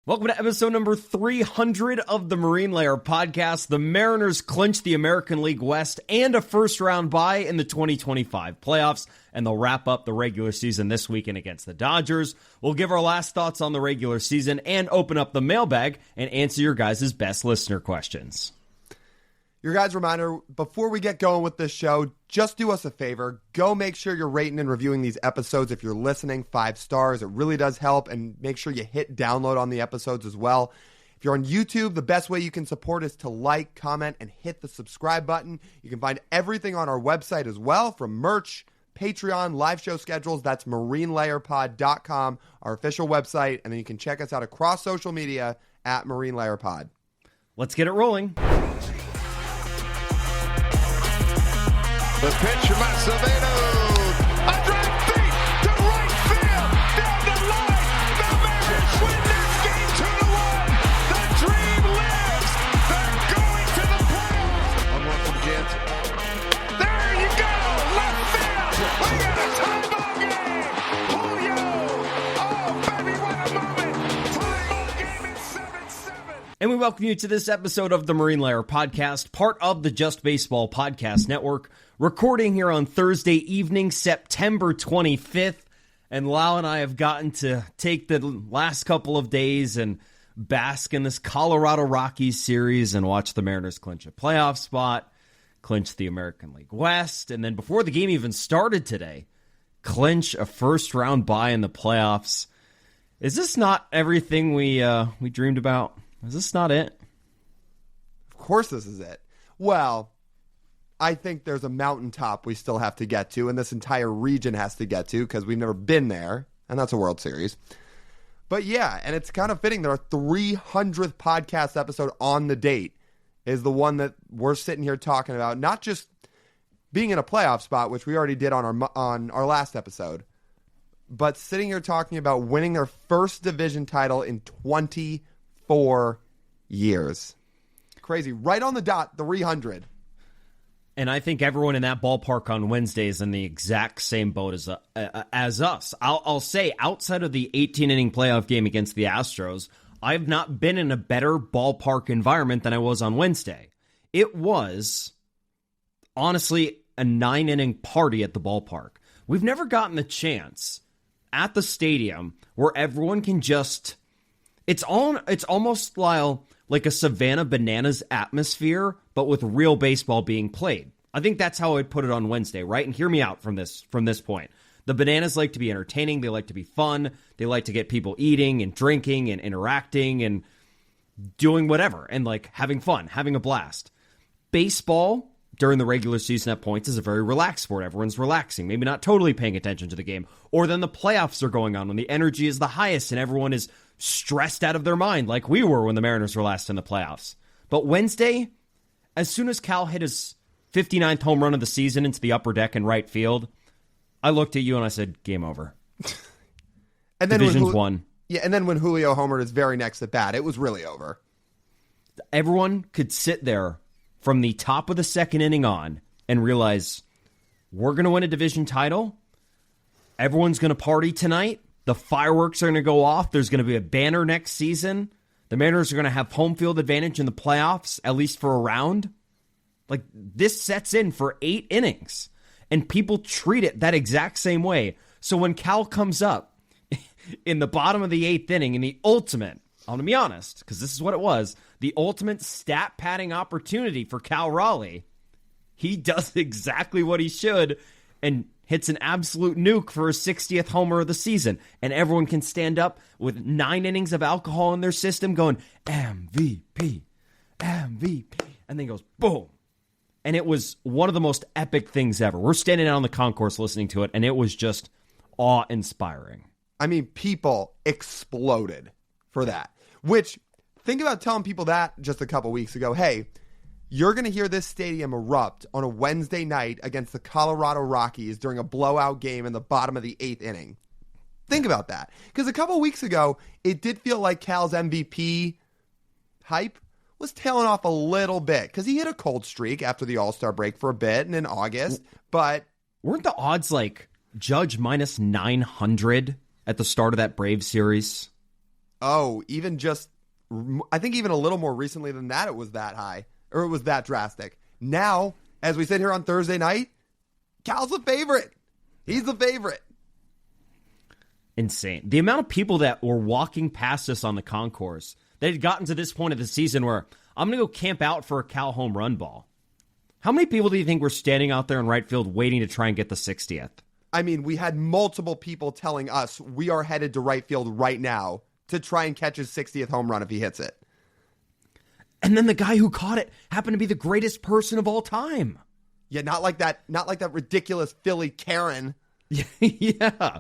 Welcome to episode number 300 of the Marine Layer podcast. The Mariners clinch the American League West and a first-round bye in the 2025 playoffs, and they'll wrap up the regular season this weekend against the Dodgers. We'll give our last thoughts on the regular season and open up the mailbag and answer your guys' best listener questions. Your guys' reminder, before we get going with this show, just do us a favor. Go make sure you're rating and reviewing these episodes. If you're listening, 5 stars. It really does help. And make sure you hit download on the episodes as well. If you're on YouTube, the best way you can support is to like, comment, and hit the subscribe button. You can find everything on our website as well, from merch, Patreon, live show schedules. That's marinelayerpod.com, our official website. And then you can check us out across social media at Marine Layer Pod. Let's get it rolling. The pitch from Acevedo. A drive deep to right field. Down the line. The Mariners win this game 2-1. The dream lives. They're going to the playoffs. 1-1 from Jansen. There you go. Left field. We got a tie ball game. Julio. Oh, baby, what a moment. Tie ball game at 7-7. And we welcome you to this episode of the Marine Layer podcast, part of the Just Baseball Podcast Network. Recording here on Thursday evening, September 25th, and Lyle and I have gotten to take the last couple of days and bask in this Colorado Rockies series and watch the Mariners clinch a playoff spot, clinch the American League West, and then before the game even started today, clinch a first-round bye in the playoffs. Is this not everything we dreamed about? Is this not it? Of course this is it. Well, I think there's a mountaintop we still have to get to, and this entire region has to get to, because we've never been there, and that's a World Series. But yeah, and it's kind of fitting that our 300th podcast episode on the date is the one that we're sitting here talking about, not just being in a playoff spot, which we already did on our last episode, but sitting here talking about winning their first division title in 24 years. Crazy. Right on the dot, 300. And I think everyone in that ballpark on Wednesday is in the exact same boat as us. I'll say, outside of the 18-inning playoff game against the Astros, I've not been in a better ballpark environment than I was on Wednesday. It was, honestly, a 9-inning party at the ballpark. We've never gotten the chance at the stadium where everyone can just... It's almost like a Savannah Bananas atmosphere, but with real baseball being played. I think that's how I'd put it on Wednesday, right? And hear me out from this point. The Bananas like to be entertaining. They like to be fun. They like to get people eating and drinking and interacting and doing whatever and like having fun, having a blast. Baseball during the regular season at points is a very relaxed sport. Everyone's relaxing, maybe not totally paying attention to the game. Or then the playoffs are going on when the energy is the highest and everyone is stressed out of their mind like we were when the Mariners were last in the playoffs. But Wednesday, as soon as Cal hit his 59th home run of the season into the upper deck in right field, I looked at you and I said, game over. And then Division's won. Yeah, and then when Julio homered his very next at bat, it was really over. Everyone could sit there from the top of the second inning on and realize we're going to win a division title. Everyone's going to party tonight. The fireworks are going to go off. There's going to be a banner next season. The Mariners are going to have home field advantage in the playoffs, at least for a round. Like, this sets in for 8 innings, and people treat it that exact same way. So when Cal comes up in the bottom of the 8th inning in the ultimate, I'm going to be honest, because this is what it was, the ultimate stat padding opportunity for Cal Raleigh, he does exactly what he should and hits an absolute nuke for his 60th homer of the season. And everyone can stand up with 9 innings of alcohol in their system going, MVP, MVP. And then goes, boom. And it was one of the most epic things ever. We're standing out on the concourse listening to it, and it was just awe-inspiring. I mean, people exploded for that. Which, think about telling people that just a couple weeks ago. Hey, you're going to hear this stadium erupt on a Wednesday night against the Colorado Rockies during a blowout game in the bottom of the 8th inning. Think about that. Because a couple weeks ago, it did feel like Cal's MVP hype was tailing off a little bit. Because he hit a cold streak after the All-Star break for a bit and in August. But weren't the odds like Judge minus 900 at the start of that Braves series? Oh, even just, I think even a little more recently than that, it was that high, or it was that drastic. Now, as we sit here on Thursday night, Cal's the favorite. He's the favorite. Insane. The amount of people that were walking past us on the concourse that had gotten to this point of the season where I'm going to go camp out for a Cal home run ball. How many people do you think were standing out there in right field waiting to try and get the 60th? I mean, we had multiple people telling us we are headed to right field right now to try and catch his 60th home run if he hits it. And then the guy who caught it happened to be the greatest person of all time. Yeah, not like that ridiculous Philly Karen. Yeah.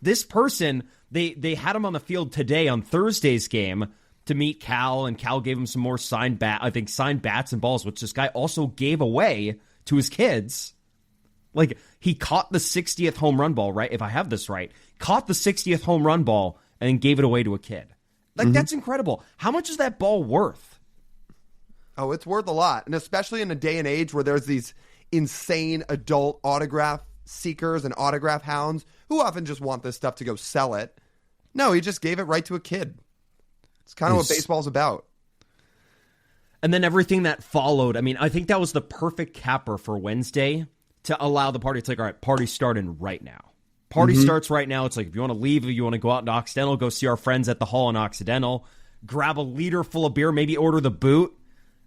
This person, they had him on the field today on Thursday's game to meet Cal, and Cal gave him some more signed bats and balls, which this guy also gave away to his kids. Like, he caught the 60th home run ball, right? If I have this right. Caught the 60th home run ball and then gave it away to a kid. Like, that's incredible. How much is that ball worth? Oh, it's worth a lot. And especially in a day and age where there's these insane adult autograph seekers and autograph hounds who often just want this stuff to go sell it. No, he just gave it right to a kid. It's kind of what baseball's about. And then everything that followed. I mean, I think that was the perfect capper for Wednesday to allow the party. It's like, all right, party's starting right now. Party starts right now. It's like, if you want to leave, if you want to go out in Occidental, go see our friends at the Hall in Occidental, grab a liter full of beer, maybe order the boot,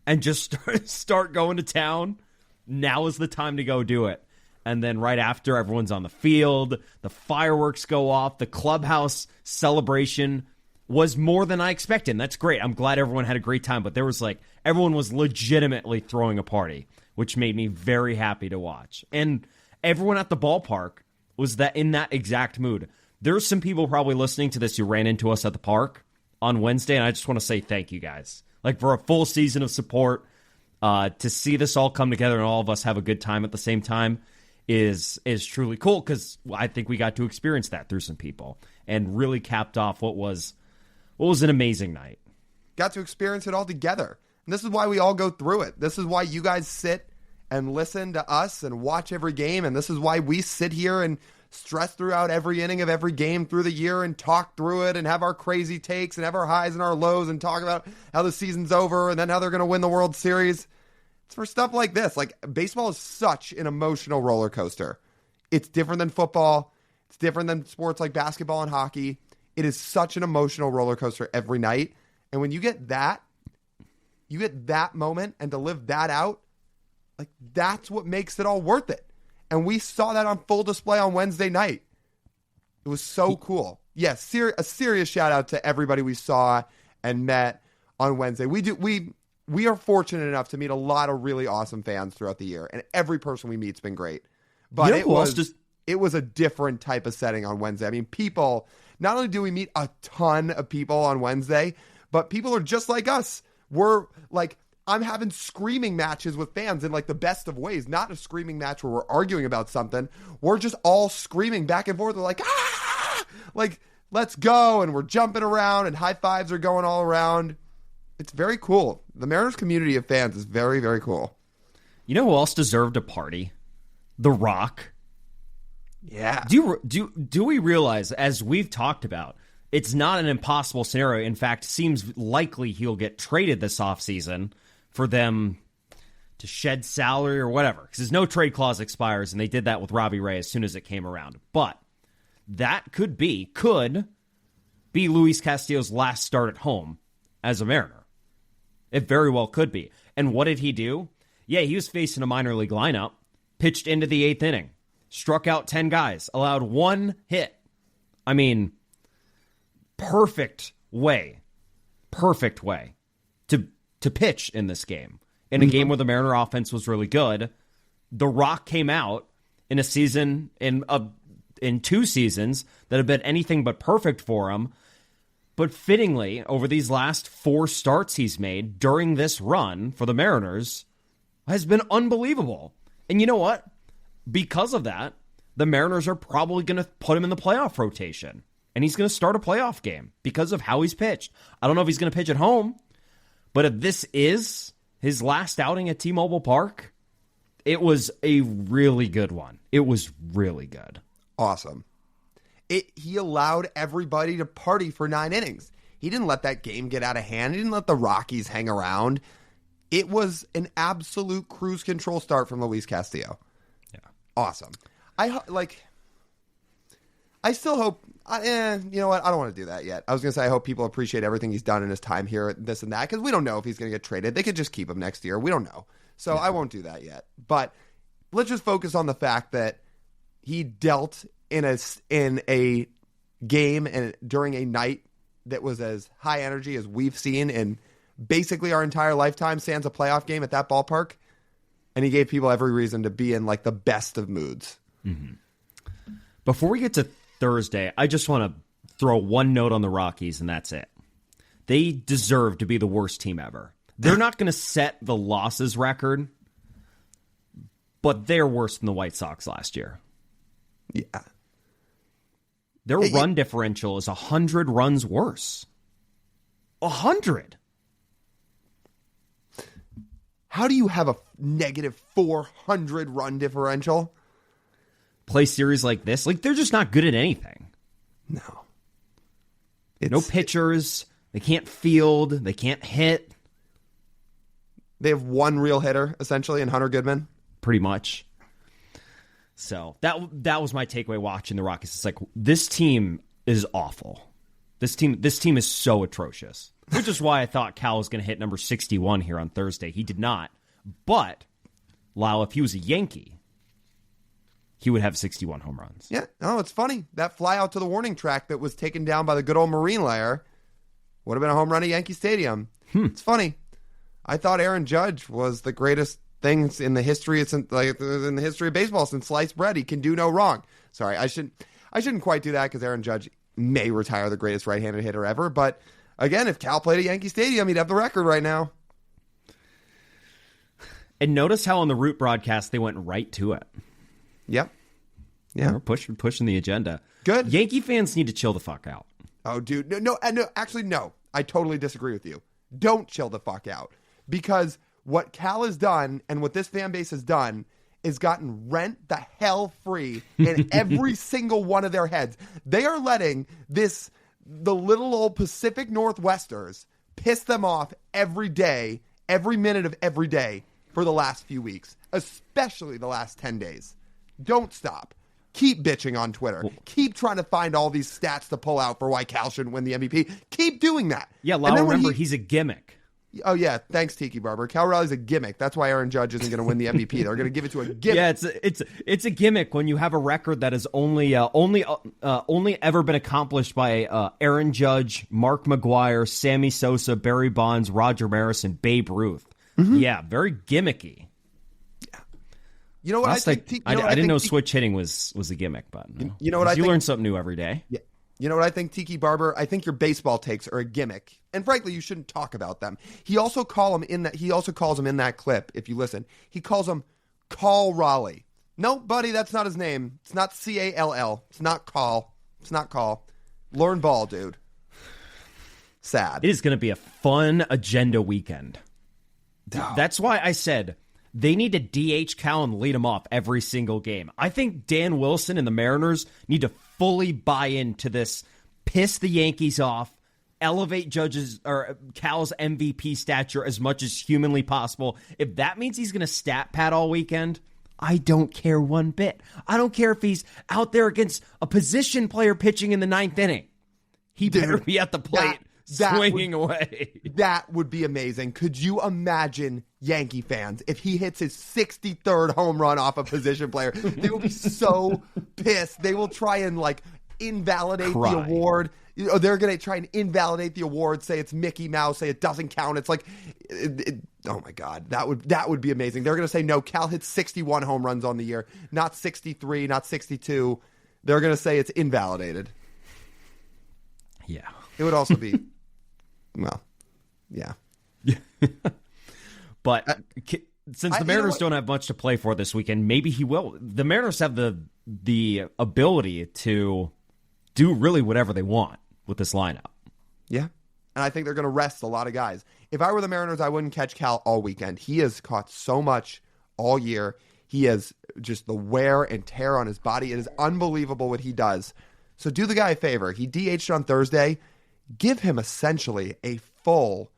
and just start going to town. Now is the time to go do it. And then right after, everyone's on the field, the fireworks go off, the clubhouse celebration was more than I expected. And that's great. I'm glad everyone had a great time, but there was everyone was legitimately throwing a party, which made me very happy to watch. And everyone at the ballpark was in that exact mood. There's some people probably listening to this who ran into us at the park on Wednesday, and I just want to say thank you guys. For a full season of support, to see this all come together and all of us have a good time at the same time is truly cool, because I think we got to experience that through some people and really capped off what was an amazing night. Got to experience it all together. And this is why we all go through it. This is why you guys sit and listen to us and watch every game. And this is why we sit here and stress throughout every inning of every game through the year and talk through it and have our crazy takes and have our highs and our lows and talk about how the season's over and then how they're going to win the World Series. It's for stuff like this. Baseball is such an emotional roller coaster. It's different than football. It's different than sports like basketball and hockey. It is such an emotional roller coaster every night. And when you get that moment and to live that out, that's what makes it all worth it. And we saw that on full display on Wednesday night. It was so cool. Yes, a serious shout out to everybody we saw and met on Wednesday. We are fortunate enough to meet a lot of really awesome fans throughout the year, and every person we meet's been great. But it was a different type of setting on Wednesday. I mean, people, not only do we meet a ton of people on Wednesday, but people are just like us. We're I'm having screaming matches with fans in the best of ways, not a screaming match where we're arguing about something. We're just all screaming back and forth. They're like, ah, let's go. And we're jumping around and high fives are going all around. It's very cool. The Mariners community of fans is very, very cool. You know who else deserved a party? The Rock. Yeah. Do we realize, as we've talked about, it's not an impossible scenario. In fact, seems likely he'll get traded this offseason for them to shed salary or whatever, because his no trade clause expires, and they did that with Robbie Ray as soon as it came around. But that could be Luis Castillo's last start at home as a Mariner. It very well could be. And what did he do? Yeah, he was facing a minor league lineup, pitched into the 8th inning, struck out 10 guys, allowed 1 hit. I mean, perfect way to pitch in this game. In a game where the Mariner offense was really good, The Rock came out in a season, in 2 seasons that have been anything but perfect for him. But fittingly, over these last 4 starts he's made during this run for the Mariners has been unbelievable. And you know what? Because of that, the Mariners are probably going to put him in the playoff rotation. And he's going to start a playoff game because of how he's pitched. I don't know if he's going to pitch at home, but if this is his last outing at T-Mobile Park, it was a really good one. It was really good. Awesome. He allowed everybody to party for 9 innings. He didn't let that game get out of hand. He didn't let the Rockies hang around. It was an absolute cruise control start from Luis Castillo. Yeah. Awesome. I still hope, you know what? I don't want to do that yet. I was going to say I hope people appreciate everything he's done in his time here, this and that, because we don't know if he's going to get traded. They could just keep him next year. We don't know. So I won't do that yet. But let's just focus on the fact that he dealt in a game and during a night that was as high energy as we've seen in basically our entire lifetime, sans a playoff game at that ballpark. And he gave people every reason to be in like the best of moods. Mm-hmm. Before we get to Thursday, I just want to throw one note on the Rockies, and that's it. They deserve to be the worst team ever. They're not going to set the losses record, but they're worse than the White Sox last year. Yeah. Their run differential is 100 runs worse. 100. How do you have a negative 400 run differential? Play series like this, like they're just not good at anything. No. No pitchers. They can't field. They can't hit. They have one real hitter, essentially, in Hunter Goodman. Pretty much. So that was my takeaway watching the Rockies. It's like, this team is awful. This team is so atrocious. Which is why I thought Cal was going to hit number 61 here on Thursday. He did not. But, Lyle, if he was a Yankee, he would have 61 home runs. Yeah. Oh, it's funny. That fly out to the warning track that was taken down by the good old Marine Layer would have been a home run at Yankee Stadium. It's funny. I thought Aaron Judge was the greatest things in the history of baseball since sliced bread. He can do no wrong. Sorry, I shouldn't quite do that because Aaron Judge may retire the greatest right-handed hitter ever. But again, if Cal played at Yankee Stadium, he'd have the record right now. And notice how on the Root broadcast they went right to it. Yep. Yeah. We're pushing the agenda. Good. Yankee fans need to chill the fuck out. Oh, dude. No. Actually, no. I totally disagree with you. Don't chill the fuck out. Because what Cal has done and what this fan base has done is gotten rent the hell free in every single one of their heads. They are letting the little old Pacific Northwesters piss them off every day, every minute of every day for the last few weeks, especially the last 10 days. Don't stop. Keep bitching on Twitter. Keep trying to find all these stats to pull out for why Cal shouldn't win the MVP. Keep doing that. Yeah, Lyle, remember, he's a gimmick. Oh, yeah. Thanks, Tiki Barber. Cal Raleigh's a gimmick. That's why Aaron Judge isn't going to win the MVP. They're going to give it to a gimmick. Yeah, it's a gimmick when you have a record that has only ever been accomplished by Aaron Judge, Mark McGwire, Sammy Sosa, Barry Bonds, Roger Maris, and Babe Ruth. Mm-hmm. Yeah, very gimmicky. Yeah. You know what I think? I didn't know switch hitting was a gimmick, but you know what I think? You learn something new every day. Yeah. You know what I think, Tiki Barber? I think your baseball takes are a gimmick, and frankly, you shouldn't talk about them. He also calls him in that clip. If you listen, he calls him Call Raleigh. No, buddy, that's not his name. It's not Call. It's not Call. It's not Call. Learn ball, dude. Sad. It is going to be a fun agenda weekend. Oh. That's why I said they need to DH Cal and lead him off every single game. I think Dan Wilson and the Mariners need to fully buy into this, piss the Yankees off, elevate Cal's MVP stature as much as humanly possible. If that means he's going to stat pad all weekend, I don't care one bit. I don't care if he's out there against a position player pitching in the ninth inning. He better be at the plate swinging away. That would be amazing. Could you imagine Yankee fans if he hits his 63rd home run off a position player? They will be so pissed. They will try and invalidate the award. They're going to try and invalidate the award, say it's Mickey Mouse, say it doesn't count. It's oh my God, that would be amazing. They're going to say, no, Cal hits 61 home runs on the year, not 63, not 62. They're going to say it's invalidated. Yeah. It would also be, well, yeah. But since the Mariners don't have much to play for this weekend, maybe he will. The Mariners have the ability to do really whatever they want with this lineup. Yeah. And I think they're going to rest a lot of guys. If I were the Mariners, I wouldn't catch Cal all weekend. He has caught so much all year. He has just the wear and tear on his body. It is unbelievable what he does. So do the guy a favor. He DH'd on Thursday. give him essentially a full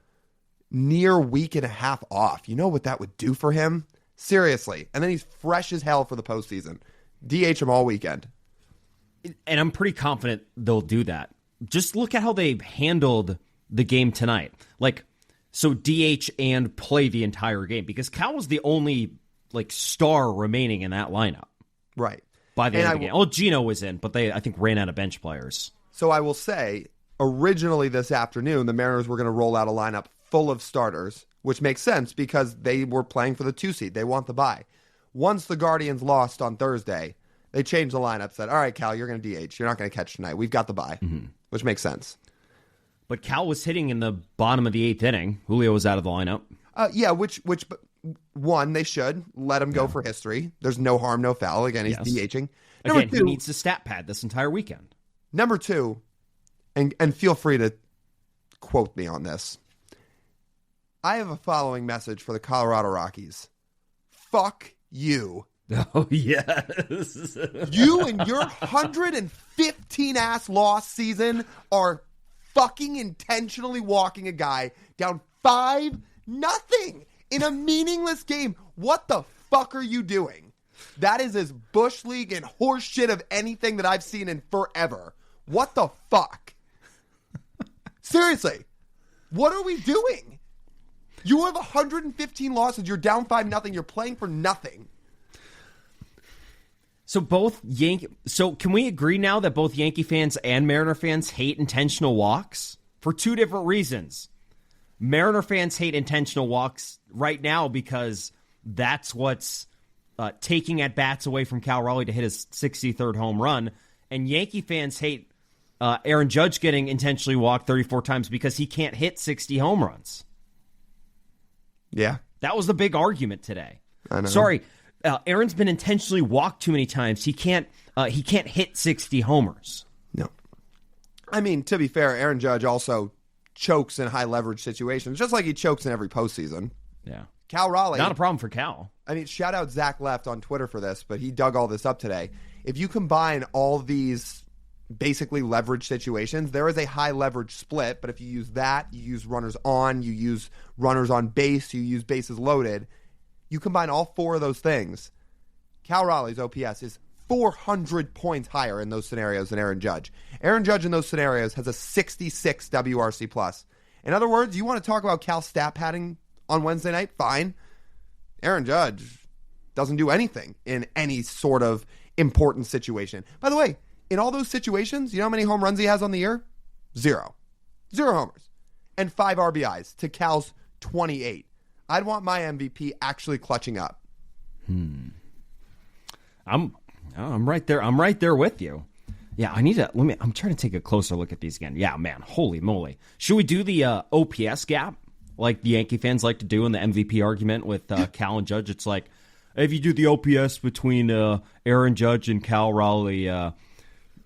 near week and a half off. You know what that would do for him? Seriously. And then he's fresh as hell for the postseason. DH him all weekend. And I'm pretty confident they'll do that. Just look at how they handled the game tonight. Like, so DH and play the entire game because Cal was the only star remaining in that lineup. Right. By the end of the game. Well, Gino was in, but they, I think, ran out of bench players. So I will say, originally this afternoon, the Mariners were going to roll out a lineup full of starters, which makes sense because they were playing for the 2 seed. They want the bye. Once the Guardians lost on Thursday, they changed the lineup, said, all right, Cal, you're going to DH. You're not going to catch tonight. We've got the bye, which makes sense. But Cal was hitting in the bottom of the 8th inning. Julio was out of the lineup. Yeah, which one, they should let him go for history. There's no harm, no foul. Again, he's DHing. Again, he needs the stat pad this entire weekend. Number 2, and feel free to quote me on this. I have a following message for the Colorado Rockies. Fuck you. Oh, yes. You and your 115-ass loss season are fucking intentionally walking a guy down 5-0 in a meaningless game. What the fuck are you doing? That is as Bush League and horse shit of anything that I've seen in forever. What the fuck? Seriously. What are we doing? You have 115 losses. You're down 5-0. You're playing for nothing. So can we agree now that both Yankee fans and Mariner fans hate intentional walks? For 2 different reasons. Mariner fans hate intentional walks right now because that's what's taking at-bats away from Cal Raleigh to hit his 63rd home run. And Yankee fans hate Aaron Judge getting intentionally walked 34 times because he can't hit 60 home runs. Yeah. That was the big argument today. I know. Sorry. Aaron's been intentionally walked too many times. He can't hit 60 homers. No. I mean, to be fair, Aaron Judge also chokes in high leverage situations, just like he chokes in every postseason. Yeah. Cal Raleigh. Not a problem for Cal. I mean, shout out Zach Left on Twitter for this, but he dug all this up today. If you combine all these basically leverage situations, there is a high leverage split, but if you use that, you use runners on, you use runners on base, you use bases loaded, you combine all 4 of those things, Cal Raleigh's OPS is 400 points higher in those scenarios than Aaron Judge. Aaron Judge in those scenarios has a 66 WRC+. In other words, you want to talk about Cal stat padding on Wednesday night? Fine. Aaron Judge doesn't do anything in any sort of important situation. By the way, in all those situations, you know how many home runs he has on the year? 0. 0 homers. And 5 RBIs to Cal's 28. I'd want my MVP actually clutching up. I'm right there. I'm right there with you. Yeah, I'm trying to take a closer look at these again. Yeah, man, holy moly. Should we do the OPS gap like the Yankee fans like to do in the MVP argument with Cal and Judge? It's like, if you do the OPS between Aaron Judge and Cal Raleigh,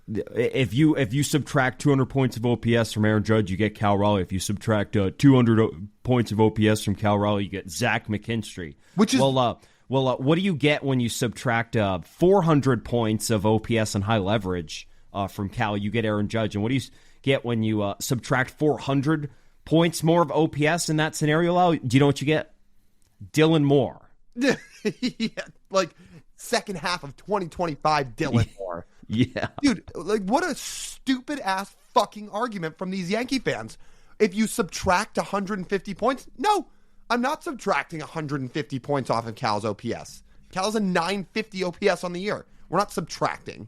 if you subtract 200 points of OPS from Aaron Judge, you get Cal Raleigh. If you subtract 200 points of OPS from Cal Raleigh, you get Zach McKinstry. Which is what do you get when you subtract 400 points of OPS and high leverage from Cal? You get Aaron Judge. And what do you get when you subtract 400 points more of OPS in that scenario, Lyle? Do you know what you get? Dylan Moore. Yeah, like second half of 2025 Dylan Moore. Yeah. Dude, like what a stupid ass fucking argument from these Yankee fans. If you subtract 150 points, no, I'm not subtracting 150 points off of Cal's OPS. Cal's a 950 OPS on the year. We're not subtracting.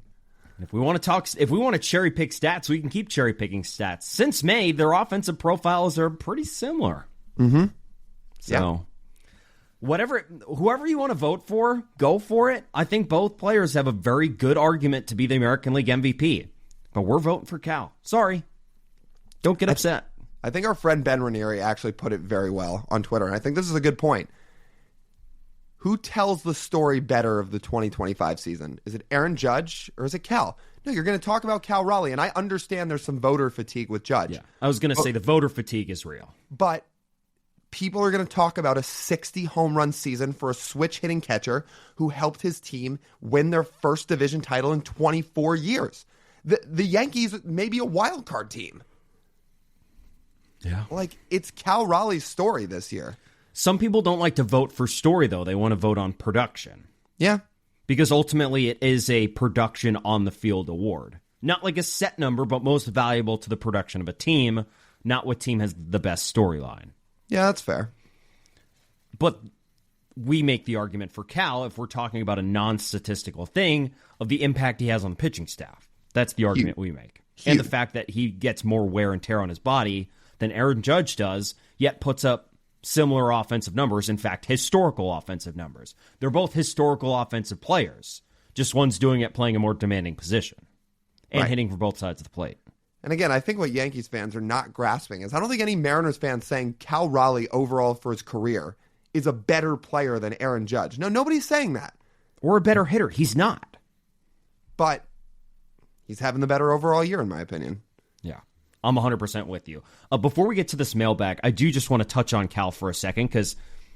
If we want to cherry pick stats, we can keep cherry picking stats. Since May, their offensive profiles are pretty similar. Mm-hmm. So, whoever you want to vote for, go for it. I think both players have a very good argument to be the American League MVP. But we're voting for Cal. Sorry. Don't get upset. I think our friend Ben Ranieri actually put it very well on Twitter, and I think this is a good point. Who tells the story better of the 2025 season? Is it Aaron Judge or is it Cal? No, you're going to talk about Cal Raleigh, and I understand there's some voter fatigue with Judge. Yeah, I was going to say the voter fatigue is real. But people are going to talk about a 60 home run season for a switch hitting catcher who helped his team win their first division title in 24 years. The Yankees may be a wild card team. Yeah. Like, it's Cal Raleigh's story this year. Some people don't like to vote for story, though. They want to vote on production. Yeah. Because ultimately it is a production on the field award. Not like a set number, but most valuable to the production of a team, not what team has the best storyline. Yeah, that's fair. But we make the argument for Cal if we're talking about a non-statistical thing of the impact he has on the pitching staff. That's the argument we make. And the fact that he gets more wear and tear on his body than Aaron Judge does, yet puts up similar offensive numbers, in fact, historical offensive numbers. They're both historical offensive players. Just one's doing it playing a more demanding position and hitting for both sides of the plate. And again, I think what Yankees fans are not grasping is I don't think any Mariners fans saying Cal Raleigh overall for his career is a better player than Aaron Judge. No, nobody's saying that. Or a better hitter. He's not. But he's having the better overall year, in my opinion. Yeah. I'm 100% with you. Before we get to this mailbag, I do just want to touch on Cal for a second, because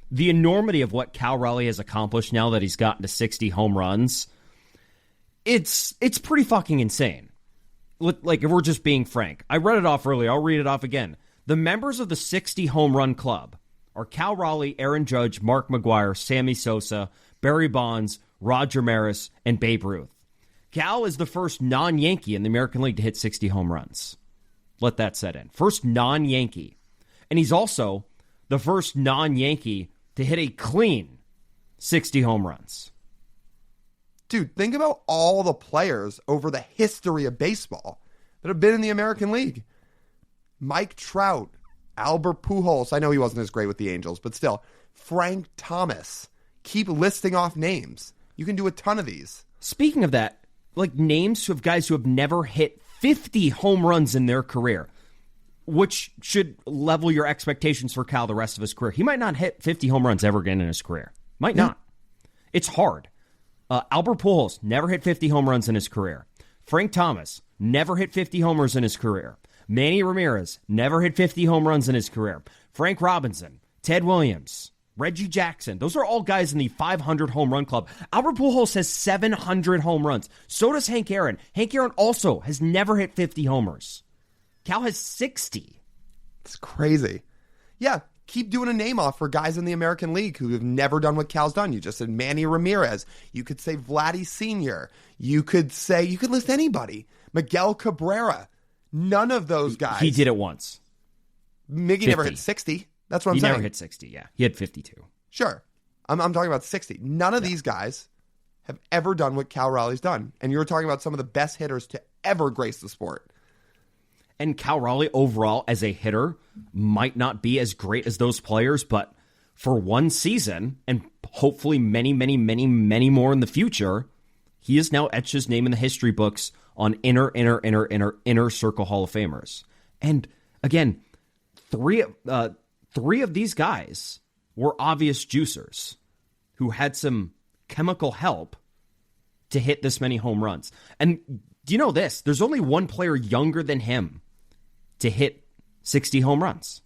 the enormity of what Cal Raleigh has accomplished now that he's gotten to 60 home runs, it's pretty fucking insane. Like, if we're just being frank. I read it off earlier. I'll read it off again. The members of the 60 home run club are Cal Raleigh, Aaron Judge, Mark McGwire, Sammy Sosa, Barry Bonds, Roger Maris, and Babe Ruth. Cal is the first non-Yankee in the American League to hit 60 home runs. Let that set in. First non-Yankee. And he's also the first non-Yankee to hit a clean 60 home runs. Dude, think about all the players over the history of baseball that have been in the American League. Mike Trout, Albert Pujols. I know he wasn't as great with the Angels, but still. Frank Thomas. Keep listing off names. You can do a ton of these. Speaking of that, like names of guys who have never hit 50 home runs in their career, which should level your expectations for Cal the rest of his career. He might not hit 50 home runs ever again in his career. Might not. It's hard. Albert Pujols never hit 50 home runs in his career. Frank Thomas never hit 50 homers in his career. Manny Ramirez never hit 50 home runs in his career. Frank Robinson, Ted Williams, Reggie Jackson. Those are all guys in the 500 home run club. Albert Pujols has 700 home runs. So does Hank Aaron. Hank Aaron also has never hit 50 homers. Cal has 60. It's crazy. Yeah, keep doing a name off for guys in the American League who have never done what Cal's done. You just said Manny Ramirez. You could say Vladdy Sr. You could list anybody. Miguel Cabrera. None of those guys. He did it once. Miggy 50. never hit 60. That's what I'm saying. He never hit 60, yeah. He had 52. Sure. I'm talking about 60. None of these guys have ever done what Cal Raleigh's done. And you're talking about some of the best hitters to ever grace the sport. And Cal Raleigh overall as a hitter might not be as great as those players, but for one season, and hopefully many, many, many, many more in the future, he has now etched his name in the history books on inner circle Hall of Famers. And again, three of these guys were obvious juicers who had some chemical help to hit this many home runs. And do you know this? There's only one player younger than him to hit 60 home runs.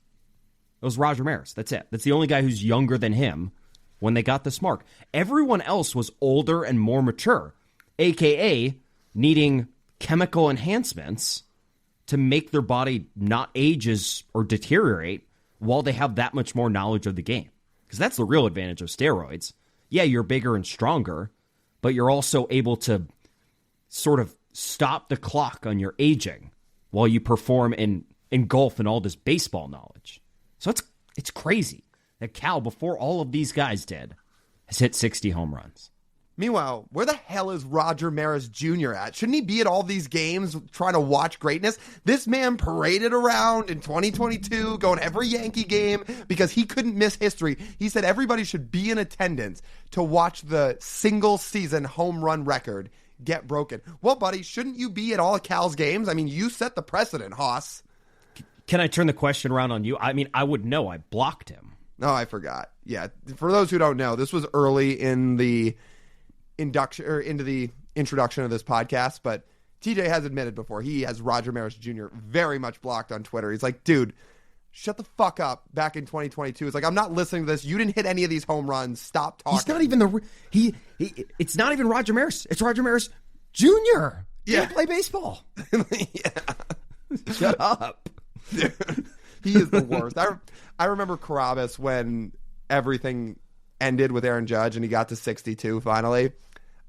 It was Roger Maris. That's it. That's the only guy who's younger than him when they got this mark. Everyone else was older and more mature, a.k.a. needing chemical enhancements to make their body not age or deteriorate while they have that much more knowledge of the game. Because that's the real advantage of steroids. Yeah, you're bigger and stronger, but you're also able to sort of stop the clock on your aging while you perform in golf and all this baseball knowledge. So it's crazy that Cal, before all of these guys did, has hit 60 home runs. Meanwhile, where the hell is Roger Maris Jr. at? Shouldn't he be at all these games trying to watch greatness? This man paraded around in 2022, going every Yankee game because he couldn't miss history. He said everybody should be in attendance to watch the single season home run record get broken. Well, buddy, shouldn't you be at all of Cal's games? I mean, you set the precedent, Haas. Can I turn the question around on you? I mean, I would know. I blocked him. No, I forgot. Yeah, for those who don't know, this was early in the induction or into the introduction of this podcast, but TJ has admitted before he has Roger Maris Jr. very much blocked on Twitter. He's like, dude, shut the fuck up. Back in 2022, it's like, I'm not listening to this. You didn't hit any of these home runs. Stop talking. He's not even it's not even Roger Maris. It's Roger Maris Jr. Yeah, play baseball. Yeah. Shut up. He is the worst. I remember Carabas when everything ended with Aaron Judge and he got to 62 finally.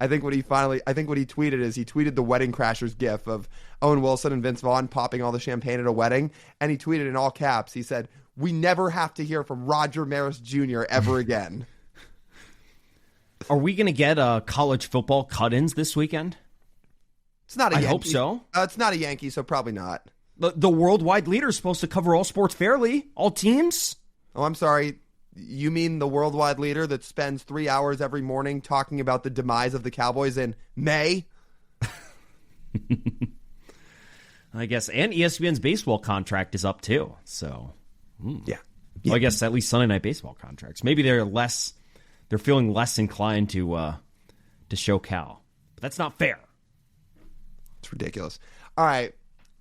I think what he tweeted is he tweeted the Wedding Crashers gif of Owen Wilson and Vince Vaughn popping all the champagne at a wedding, and he tweeted in all caps, he said, "We never have to hear from Roger Maris Jr. ever again." Are we going to get college football cut-ins this weekend? It's not a Yankee. I hope so. It's not a Yankee, so probably not. The worldwide leader is supposed to cover all sports fairly, all teams. Oh, I'm sorry. You mean the worldwide leader that spends 3 hours every morning talking about the demise of the Cowboys in May? I guess. And ESPN's baseball contract is up too. So, yeah. Well, I guess at least Sunday Night Baseball contracts. Maybe they're feeling less inclined to show Cal. But that's not fair. It's ridiculous. All right.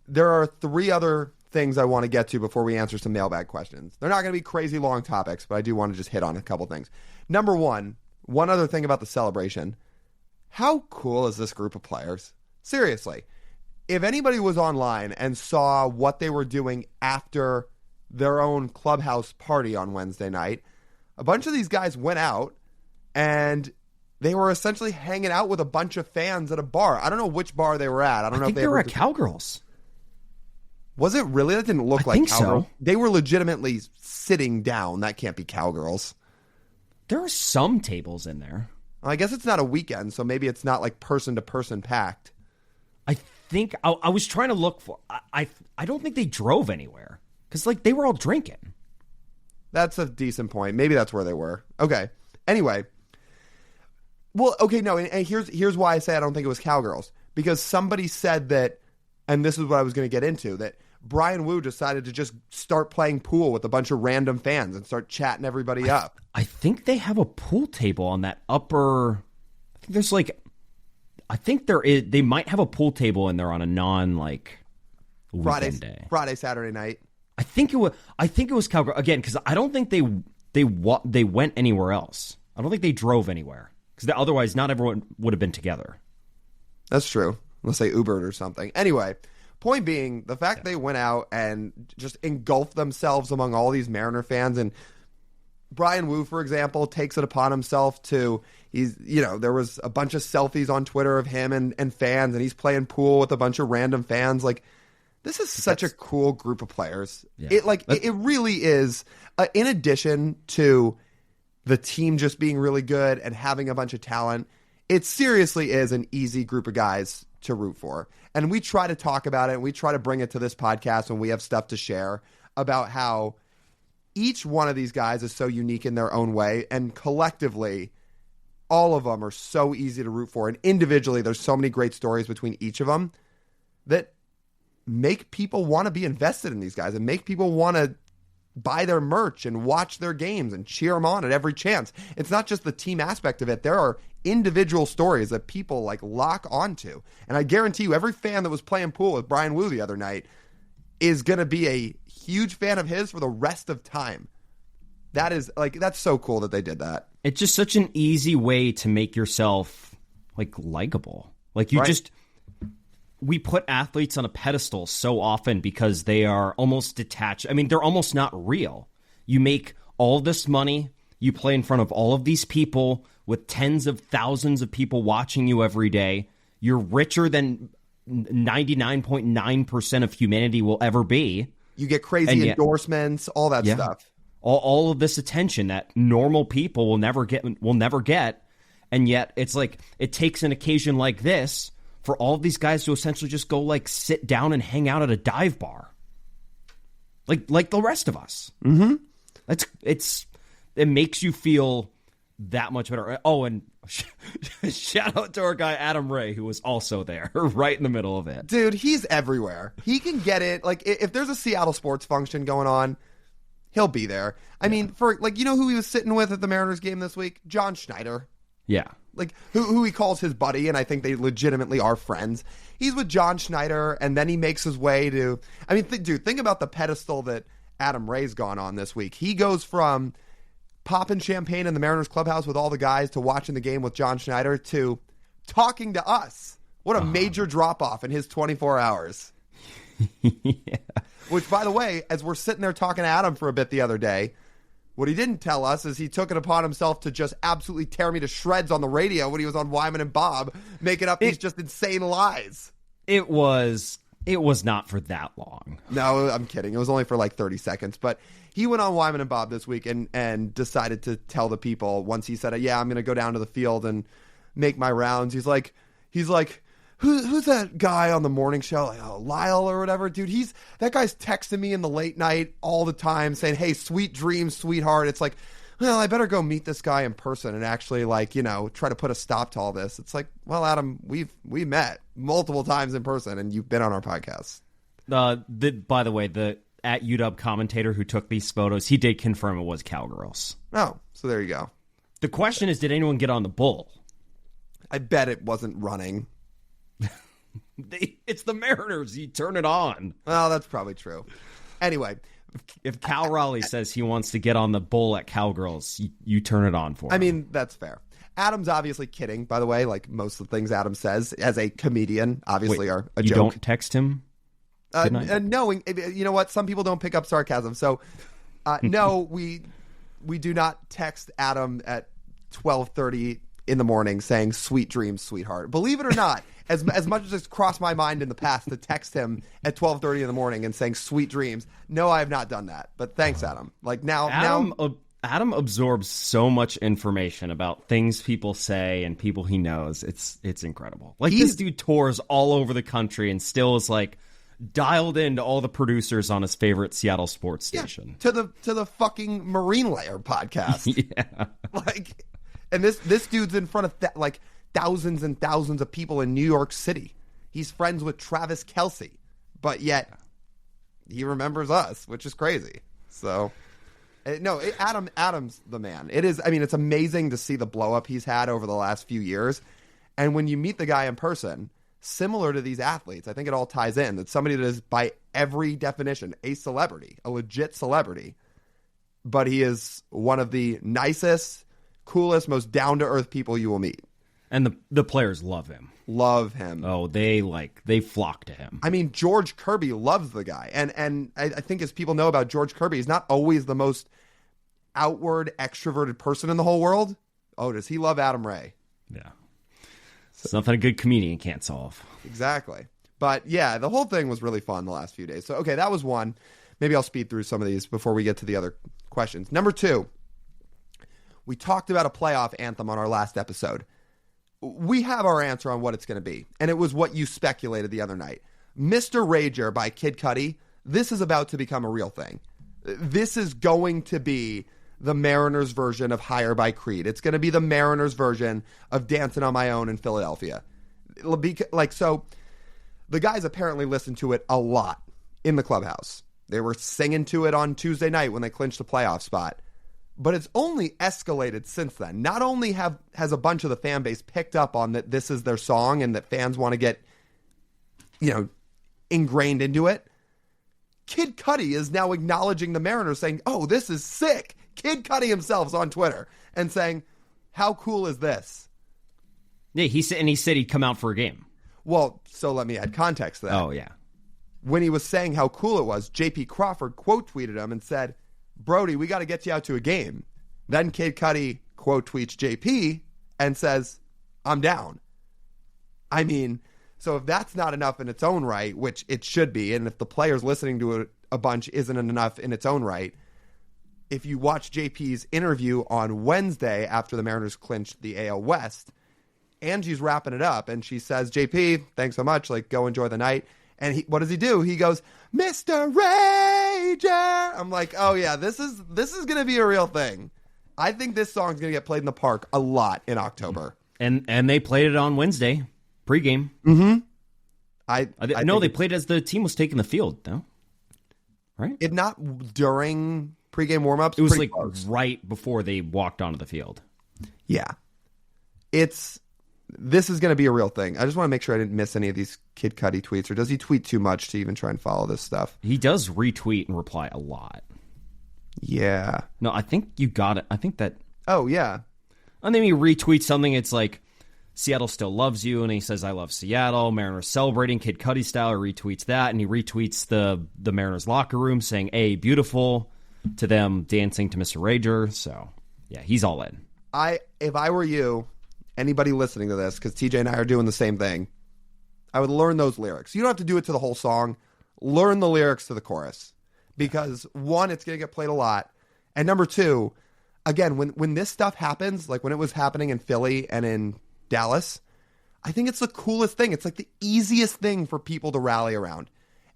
There are 3 other things I want to get to before we answer some mailbag questions. They're not going to be crazy long topics, but I do want to just hit on a couple things. Number one other thing about the celebration. How cool is this group of players? Seriously. If anybody was online and saw what they were doing after their own clubhouse party on Wednesday night, a bunch of these guys went out and they were essentially hanging out with a bunch of fans at a bar. I don't know which bar they were at. I don't know if they were at Cowgirls. Was it really? That didn't look like think Cowgirls. so. They were legitimately sitting down. That can't be Cowgirls. There are some tables in there. I guess it's not a weekend, so maybe it's not like person-to-person packed. I think I was trying to look for. I don't think they drove anywhere because like they were all drinking. That's a decent point. Maybe that's where they were. Okay. Anyway. Well, okay, no, and here's why I say I don't think it was Cowgirls. Because somebody said that, and this is what I was going to get into, that Brian Wu decided to just start playing pool with a bunch of random fans and start chatting everybody up. I think they have a pool table on that upper. I think there's like, I think there is. They might have a pool table in there on a weekend day. Friday, Saturday night. I think it was Cowgirl again because I don't think they went anywhere else. I don't think they drove anywhere because otherwise not everyone would have been together. That's true. Let's say Ubered or something. Anyway, point being, the fact they went out and just engulfed themselves among all these Mariner fans, and Brian Wu, for example, takes it upon himself to, there was a bunch of selfies on Twitter of him and fans, and he's playing pool with a bunch of random fans. Like, this is such a cool group of players. Yeah. It really is, in addition to the team just being really good and having a bunch of talent, it seriously is an easy group of guys to root for. And we try to talk about it, and we try to bring it to this podcast when we have stuff to share about how each one of these guys is so unique in their own way, and collectively, all of them are so easy to root for. And individually, there's so many great stories between each of them that make people want to be invested in these guys and make people want to buy their merch and watch their games and cheer them on at every chance. It's not just the team aspect of it. There are individual stories that people lock onto. And I guarantee you, every fan that was playing pool with Brian Wu the other night is going to be a huge fan of his for the rest of time. That's so cool that they did that. It's just such an easy way to make yourself likable. We put athletes on a pedestal so often because they are almost detached. I mean, they're almost not real. You make all this money, you play in front of all of these people with tens of thousands of people watching you every day. You're richer than 99.9% of humanity will ever be. You get crazy endorsements, all that stuff. All of this attention that normal people will never get. And yet it's it takes an occasion like this for all of these guys to essentially just go sit down and hang out at a dive bar. Like the rest of us. Mm-hmm. It makes you feel that much better. Oh, and shout out to our guy Adam Ray, who was also there, right in the middle of it. Dude, he's everywhere. He can get it. If there's a Seattle sports function going on, he'll be there. I mean, for who he was sitting with at the Mariners game this week? John Schneider. Yeah. Who he calls his buddy, and I think they legitimately are friends. He's with John Schneider, and then he makes his way to... I mean, think about the pedestal that Adam Ray's gone on this week. He goes from popping champagne in the Mariners clubhouse with all the guys to watching the game with John Schneider to talking to us. What a major drop-off in his 24 hours. Yeah. Which, by the way, as we're sitting there talking to Adam for a bit the other day, what he didn't tell us is he took it upon himself to just absolutely tear me to shreds on the radio when he was on Wyman and Bob, making up these just insane lies. It was not for that long. No, I'm kidding. It was only for like 30 seconds. But he went on Wyman and Bob this week and decided to tell the people once he said, yeah, I'm going to go down to the field and make my rounds. He's like, who's that guy on the morning show? Like, Lyle or whatever, dude. That guy's texting me in the late night all the time saying, hey, sweet dreams, sweetheart. It's like, well, I better go meet this guy in person and actually try to put a stop to all this. It's like, well, Adam, we met multiple times in person and you've been on our podcast. By the way, the at UW commentator who took these photos, he did confirm it was Cowgirls. Oh, so there you go. The question is, did anyone get on the bull? I bet it wasn't running. It's the Mariners. You turn it on. Well, that's probably true. Anyway, if Cal Raleigh says he wants to get on the bull at Cowgirls, you turn it on for him. I mean, that's fair. Adam's obviously kidding, by the way. Like most of the things Adam says as a comedian obviously are a joke. You don't text him? Knowing, you know what? Some people don't pick up sarcasm. So, no, we do not text Adam at 12:30 in the morning saying "sweet dreams, sweetheart." Believe it or not, as much as it's crossed my mind in the past to text him at 12:30 in the morning and saying "sweet dreams," no, I have not done that. But thanks, Adam. Like now, Adam absorbs so much information about things people say and people he knows. It's incredible. Like this dude tours all over the country and still is like dialed into all the producers on his favorite Seattle sports station. To the fucking Marine Layer podcast. Yeah. Like, and this dude's in front of thousands and thousands of people in New York City. He's friends with Travis Kelce, but yet he remembers us, which is crazy. So, Adam's the man. It is. I mean, it's amazing to see the blow up he's had over the last few years. And when you meet the guy in person, similar to these athletes, I think it all ties in. That somebody that is, by every definition, a celebrity, a legit celebrity, but he is one of the nicest, coolest, most down-to-earth people you will meet. And the players love him. Love him. Oh, they flock to him. I mean, George Kirby loves the guy. And I think as people know about George Kirby, he's not always the most outward, extroverted person in the whole world. Oh, does he love Adam Ray? Yeah. Something a good comedian can't solve. Exactly. But yeah, the whole thing was really fun the last few days. So, okay, that was one. Maybe I'll speed through some of these before we get to the other questions. Number 2, we talked about a playoff anthem on our last episode. We have our answer on what it's going to be, and it was what you speculated the other night. Mr. Rager by Kid Cudi, this is about to become a real thing. This is going to be the Mariners version of Higher by Creed. It's going to be the Mariners version of Dancing on My Own in Philadelphia. So the guys apparently listened to it a lot in the clubhouse. They were singing to it on Tuesday night when they clinched the playoff spot. But it's only escalated since then. Not only has a bunch of the fan base picked up on that this is their song and that fans want to get, ingrained into it. Kid Cudi is now acknowledging the Mariners, saying, "Oh, this is sick." Kid Cudi himself is on Twitter and saying, "How cool is this?" Yeah, he said he'd come out for a game. Well, so let me add context to that. Oh, yeah. When he was saying how cool it was, J.P. Crawford quote tweeted him and said, "Brody, we got to get you out to a game." Then Kid Cudi quote tweets JP and says, "I'm down." I mean, so if that's not enough in its own right, which it should be, and if the players listening to it a bunch isn't enough in its own right, if you watch JP's interview on Wednesday after the Mariners clinched the AL West, Angie's wrapping it up and she says, "JP, thanks so much. Go enjoy the night." And what does he do? He goes, "Mr. Rager." I'm like, oh yeah, this is going to be a real thing. I think this song's going to get played in the park a lot in October. And they played it on Wednesday, pregame. Mm-hmm. They played as the team was taking the field, no? Right? It not during pregame warmups. It was close. Right before they walked onto the field. Yeah. This is going to be a real thing. I just want to make sure I didn't miss any of these Kid Cudi tweets, or does he tweet too much to even try and follow this stuff? He does retweet and reply a lot. Yeah. No, I think you got it. I think that... Oh, yeah. And then he retweets something, it's like, Seattle still loves you, and he says, I love Seattle. Mariners celebrating Kid Cudi style, he retweets that, and he retweets the Mariners locker room saying, hey, beautiful, to them dancing to Mr. Rager. So, yeah, he's all in. If I were you, anybody listening to this, because TJ and I are doing the same thing, I would learn those lyrics. You don't have to do it to the whole song. Learn the lyrics to the chorus. Because, one, it's going to get played a lot. And number two, again, when this stuff happens, like when it was happening in Philly and in Dallas, I think it's the coolest thing. It's like the easiest thing for people to rally around.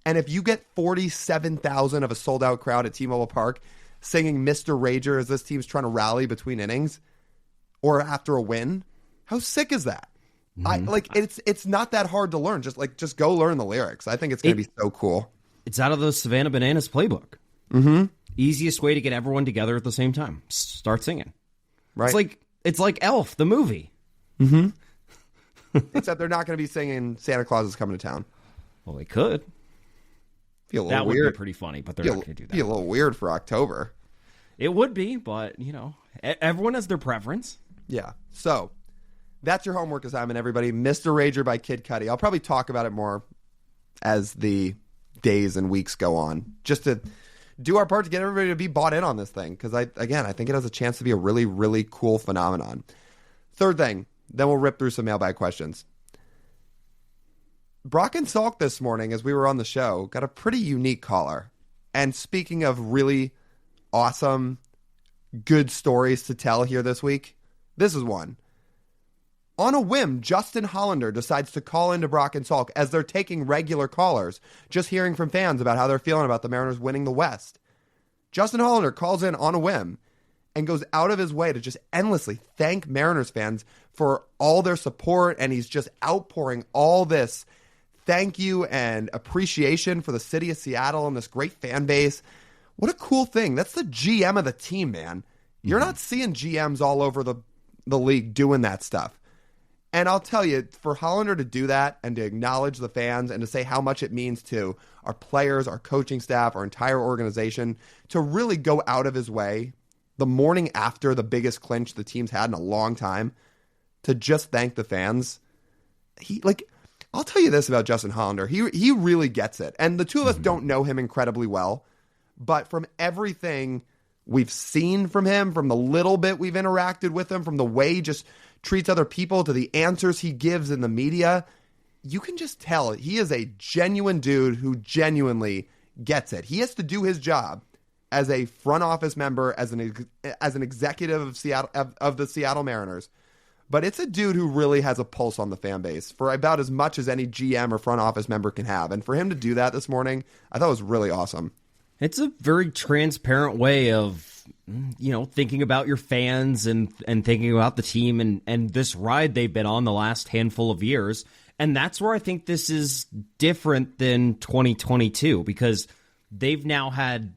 And if you get 47,000 of a sold-out crowd at T-Mobile Park singing Mr. Rager as this team's trying to rally between innings or after a win, how sick is that? It's not that hard to learn. Just go learn the lyrics. I think it's going to be so cool. It's out of the Savannah Bananas playbook. Mm-hmm. Easiest way to get everyone together at the same time. Start singing. Right. It's like Elf, the movie. Mm-hmm. Except they're not going to be singing Santa Claus is coming to town. Well, they could. Feel a little that weird. Would be pretty funny, but they're not going to do that. Be a little weird for October. It would be, but, everyone has their preference. Yeah. So, that's your homework assignment, everybody. Mr. Rager by Kid Cudi. I'll probably talk about it more as the days and weeks go on, just to do our part to get everybody to be bought in on this thing, because I think it has a chance to be a really, really cool phenomenon. Third thing, then we'll rip through some mailbag questions. Brock and Salk this morning, as we were on the show, got a pretty unique caller. And speaking of really awesome, good stories to tell here this week, this is one. On a whim, Justin Hollander decides to call into Brock and Salk as they're taking regular callers, just hearing from fans about how they're feeling about the Mariners winning the West. Justin Hollander calls in on a whim and goes out of his way to just endlessly thank Mariners fans for all their support, and he's just outpouring all this thank you and appreciation for the city of Seattle and this great fan base. What a cool thing. That's the GM of the team, man. You're not seeing GMs all over the league doing that stuff. And I'll tell you, for Hollander to do that and to acknowledge the fans and to say how much it means to our players, our coaching staff, our entire organization, to really go out of his way the morning after the biggest clinch the team's had in a long time to just thank the fans. I'll tell you this about Justin Hollander. He really gets it. And the two of us don't know him incredibly well, but from everything we've seen from him, from the little bit we've interacted with him, from the way he just treats other people to the answers he gives in the media, you can just tell he is a genuine dude who genuinely gets it. He has to do his job as a front office member, as an executive of the Seattle Mariners. But it's a dude who really has a pulse on the fan base for about as much as any GM or front office member can have. And for him to do that this morning, I thought was really awesome. It's a very transparent way of, thinking about your fans and thinking about the team and this ride they've been on the last handful of years. And that's where I think this is different than 2022, because they've now had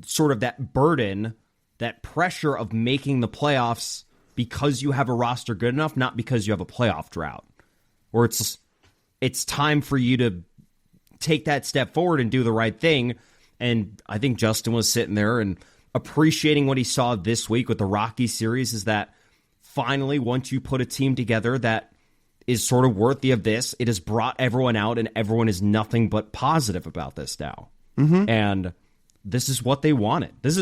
sort of that burden, that pressure of making the playoffs because you have a roster good enough, not because you have a playoff drought. Or it's time for you to take that step forward and do the right thing. And I think Justin was sitting there and appreciating what he saw this week with the Rockies series, is that finally, once you put a team together that is sort of worthy of this, it has brought everyone out and everyone is nothing but positive about this now. Mm-hmm. And this is what they wanted. This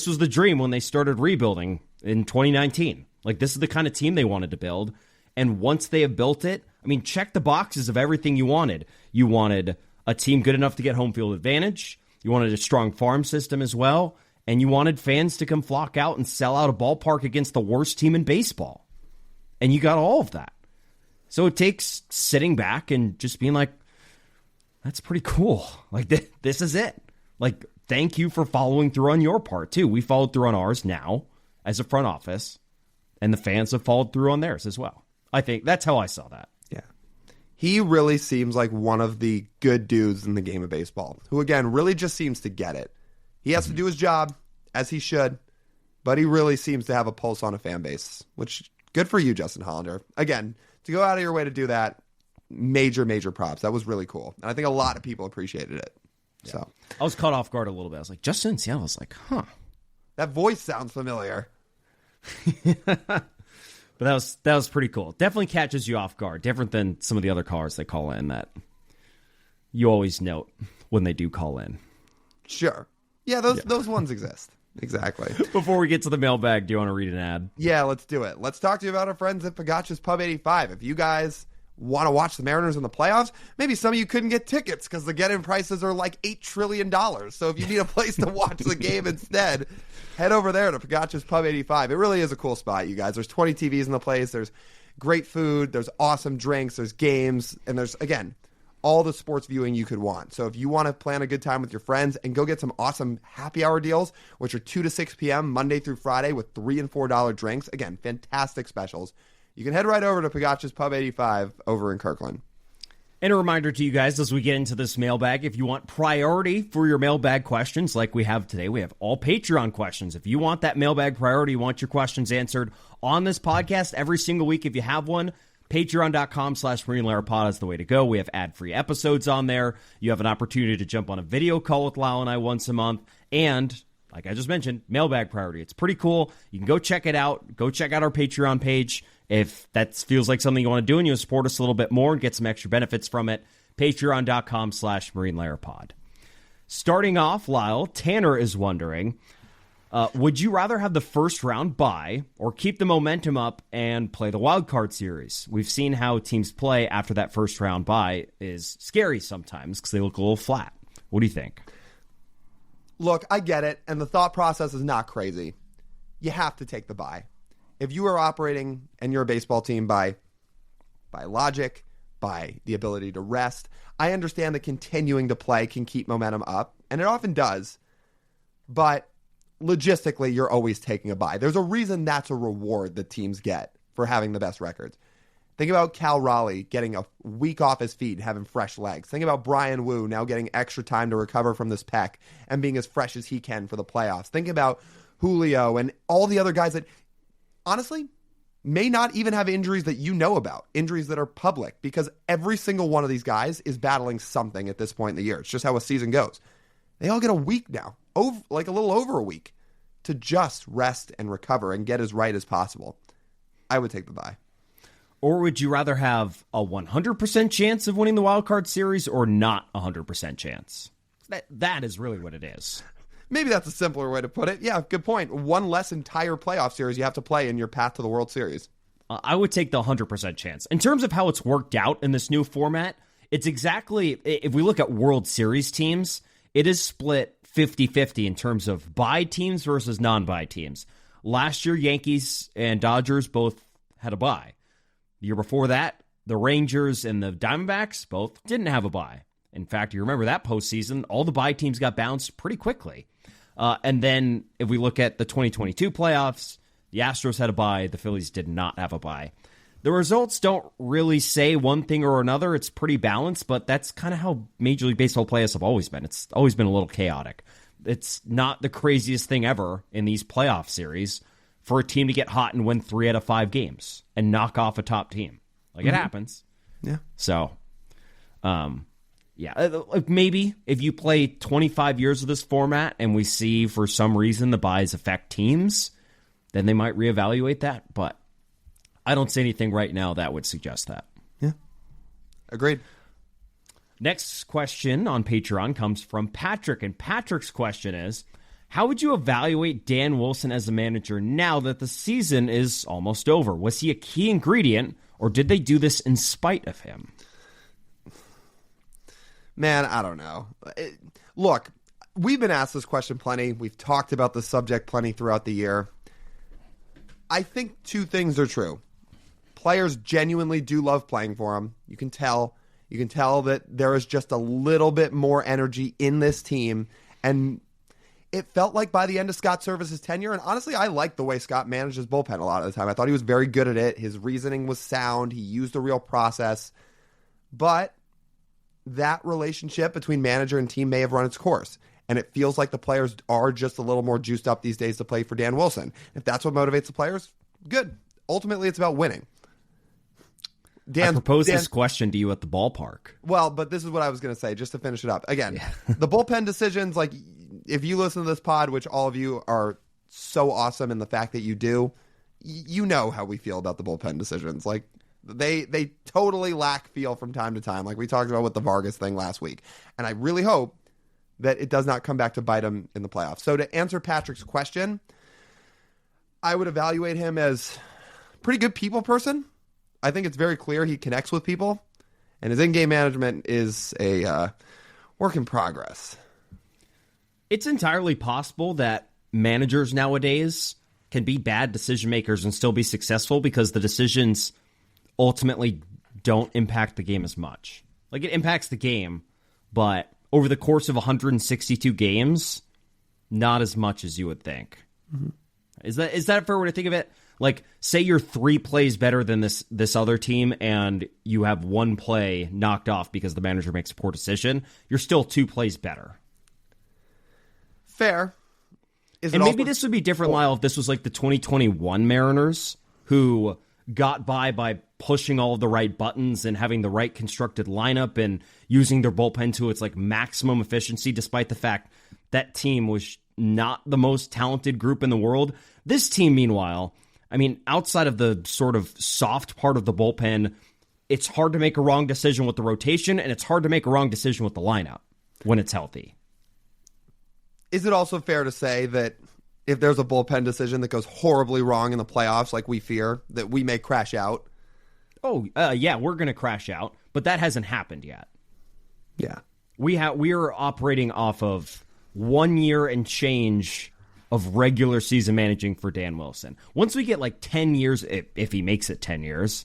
was the dream when they started rebuilding in 2019. Like, this is the kind of team they wanted to build. And once they have built it, check the boxes of everything you wanted. You wanted a team good enough to get home field advantage. You wanted a strong farm system as well. And you wanted fans to come flock out and sell out a ballpark against the worst team in baseball. And you got all of that. So it takes sitting back and just being like, that's pretty cool. Like, this is it. Like, thank you for following through on your part, too. We followed through on ours now as a front office, and the fans have followed through on theirs as well. I think that's how I saw that. Yeah. He really seems like one of the good dudes in the game of baseball, who, again, really just seems to get it. He has to do his job, as he should, but he really seems to have a pulse on a fan base, which, good for you, Justin Hollander. Again, to go out of your way to do that, major, major props. That was really cool. And I think a lot of people appreciated it. Yeah. So I was caught off guard a little bit. I was like, Justin in Seattle? I was like, huh. That voice sounds familiar. But that was pretty cool. Definitely catches you off guard. Different than some of the other callers they call in that you always note when they do call in. Sure. Yeah, those ones exist. Exactly. Before we get to the mailbag, do you want to read an ad? Yeah, let's do it. Let's talk to you about our friends at Pagaccia's Pub 85. If you guys want to watch the Mariners in the playoffs, maybe some of you couldn't get tickets because the get-in prices are like $8 trillion. So if you need a place to watch the game instead, head over there to Pagaccia's Pub 85. It really is a cool spot, you guys. There's 20 TVs in the place. There's great food. There's awesome drinks. There's games. And there's, again, all the sports viewing you could want. So if you want to plan a good time with your friends and go get some awesome happy hour deals, which are 2 to 6 p.m. Monday through Friday with $3 and $4 drinks, again, fantastic specials. You can head right over to Pagaccia's Pub 85 over in Kirkland. And a reminder to you guys as we get into this mailbag, if you want priority for your mailbag questions like we have today, we have all Patreon questions. If you want that mailbag priority, you want your questions answered on this podcast every single week if you have one, Patreon.com/MarineLairPod is the way to go. We have ad-free episodes on there. You have an opportunity to jump on a video call with Lyle and I once a month. And, like I just mentioned, mailbag priority. It's pretty cool. You can go check it out. Go check out our Patreon page. If that feels like something you want to do and you support us a little bit more and get some extra benefits from it, Patreon.com/MarineLairPod. Starting off, Lyle, Tanner is wondering, would you rather have the first round bye or keep the momentum up and play the wild card series? We've seen how teams play after that first round bye is scary sometimes because they look a little flat. What do you think? Look, I get it, and the thought process is not crazy. You have to take the bye. If you are operating and you're a baseball team by logic, by the ability to rest, I understand that continuing to play can keep momentum up, and it often does, but logistically, you're always taking a bye. There's a reason that's a reward that teams get for having the best records. Think about Cal Raleigh getting a week off his feet and having fresh legs. Think about Brian Wu now getting extra time to recover from this pec and being as fresh as he can for the playoffs. Think about Julio and all the other guys that, honestly, may not even have injuries that you know about, injuries that are public, because every single one of these guys is battling something at this point in the year. It's just how a season goes. They all get a week now, like a little over a week, to just rest and recover and get as right as possible. I would take the bye. Or would you rather have a 100% chance of winning the wild card series or not a 100% chance? That is really what it is. Maybe that's a simpler way to put it. Yeah, good point. One less entire playoff series you have to play in your path to the World Series. I would take the 100% chance. In terms of how it's worked out in this new format, it's exactly, if we look at World Series teams, it is split 50-50 in terms of bye teams versus non-bye teams. Last year, Yankees and Dodgers both had a bye. The year before that, the Rangers and the Diamondbacks both didn't have a bye. In fact, you remember that postseason, all the bye teams got bounced pretty quickly. And then if we look at the 2022 playoffs, the Astros had a bye, the Phillies did not have a bye. The results don't really say one thing or another. It's pretty balanced, but that's kind of how Major League Baseball playoffs have always been. It's always been a little chaotic. It's not the craziest thing ever in these playoff series for a team to get hot and win 3 out of 5 games and knock off a top team. Like, it happens. Yeah. So, yeah, maybe if you play 25 years of this format and we see for some reason the buys affect teams, then they might reevaluate that. But I don't see anything right now that would suggest that. Yeah. Agreed. Next question on Patreon comes from Patrick, and Patrick's question is, how would you evaluate Dan Wilson as a manager now that the season is almost over? Was he a key ingredient, or did they do this in spite of him? Man, I don't know. Look, we've been asked this question plenty. We've talked about the subject plenty throughout the year. I think 2 things are true. Players genuinely do love playing for him. You can tell that there is just a little bit more energy in this team, and it felt like by the end of Scott Servais' tenure, and honestly, I liked the way Scott managed his bullpen a lot of the time. I thought he was very good at it. His reasoning was sound. He used a real process. But that relationship between manager and team may have run its course, and it feels like the players are just a little more juiced up these days to play for Dan Wilson. If that's what motivates the players, good. Ultimately, it's about winning. I proposed this question to you at the ballpark. Well, but this is what I was going to say, just to finish it up. Again, the bullpen decisions, like, if you listen to this pod, which all of you are so awesome in the fact that you do, you know how we feel about the bullpen decisions. Like, they totally lack feel from time to time, like we talked about with the Vargas thing last week. And I really hope that it does not come back to bite him in the playoffs. So to answer Patrick's question, I would evaluate him as a pretty good people person. I think it's very clear he connects with people, and his in-game management is a work in progress. It's entirely possible that managers nowadays can be bad decision makers and still be successful because the decisions ultimately don't impact the game as much. Like, it impacts the game, but over the course of 162 games, not as much as you would think. Mm-hmm. Is that a fair way to think of it? Like, say you're 3 plays better than this other team and you have 1 play knocked off because the manager makes a poor decision, you're still 2 plays better. Fair. And maybe this would be different, Lyle, if this was like the 2021 Mariners, who got by pushing all of the right buttons and having the right constructed lineup and using their bullpen to its like maximum efficiency, despite the fact that team was not the most talented group in the world. This team, meanwhile, I mean, outside of the sort of soft part of the bullpen, it's hard to make a wrong decision with the rotation, and it's hard to make a wrong decision with the lineup when it's healthy. Is it also fair to say that if there's a bullpen decision that goes horribly wrong in the playoffs, like we fear, that we may crash out? Oh, yeah, we're going to crash out, but that hasn't happened yet. Yeah. We are operating off of 1 year and change of regular season managing for Dan Wilson. Once we get like 10 years, if he makes it 10 years,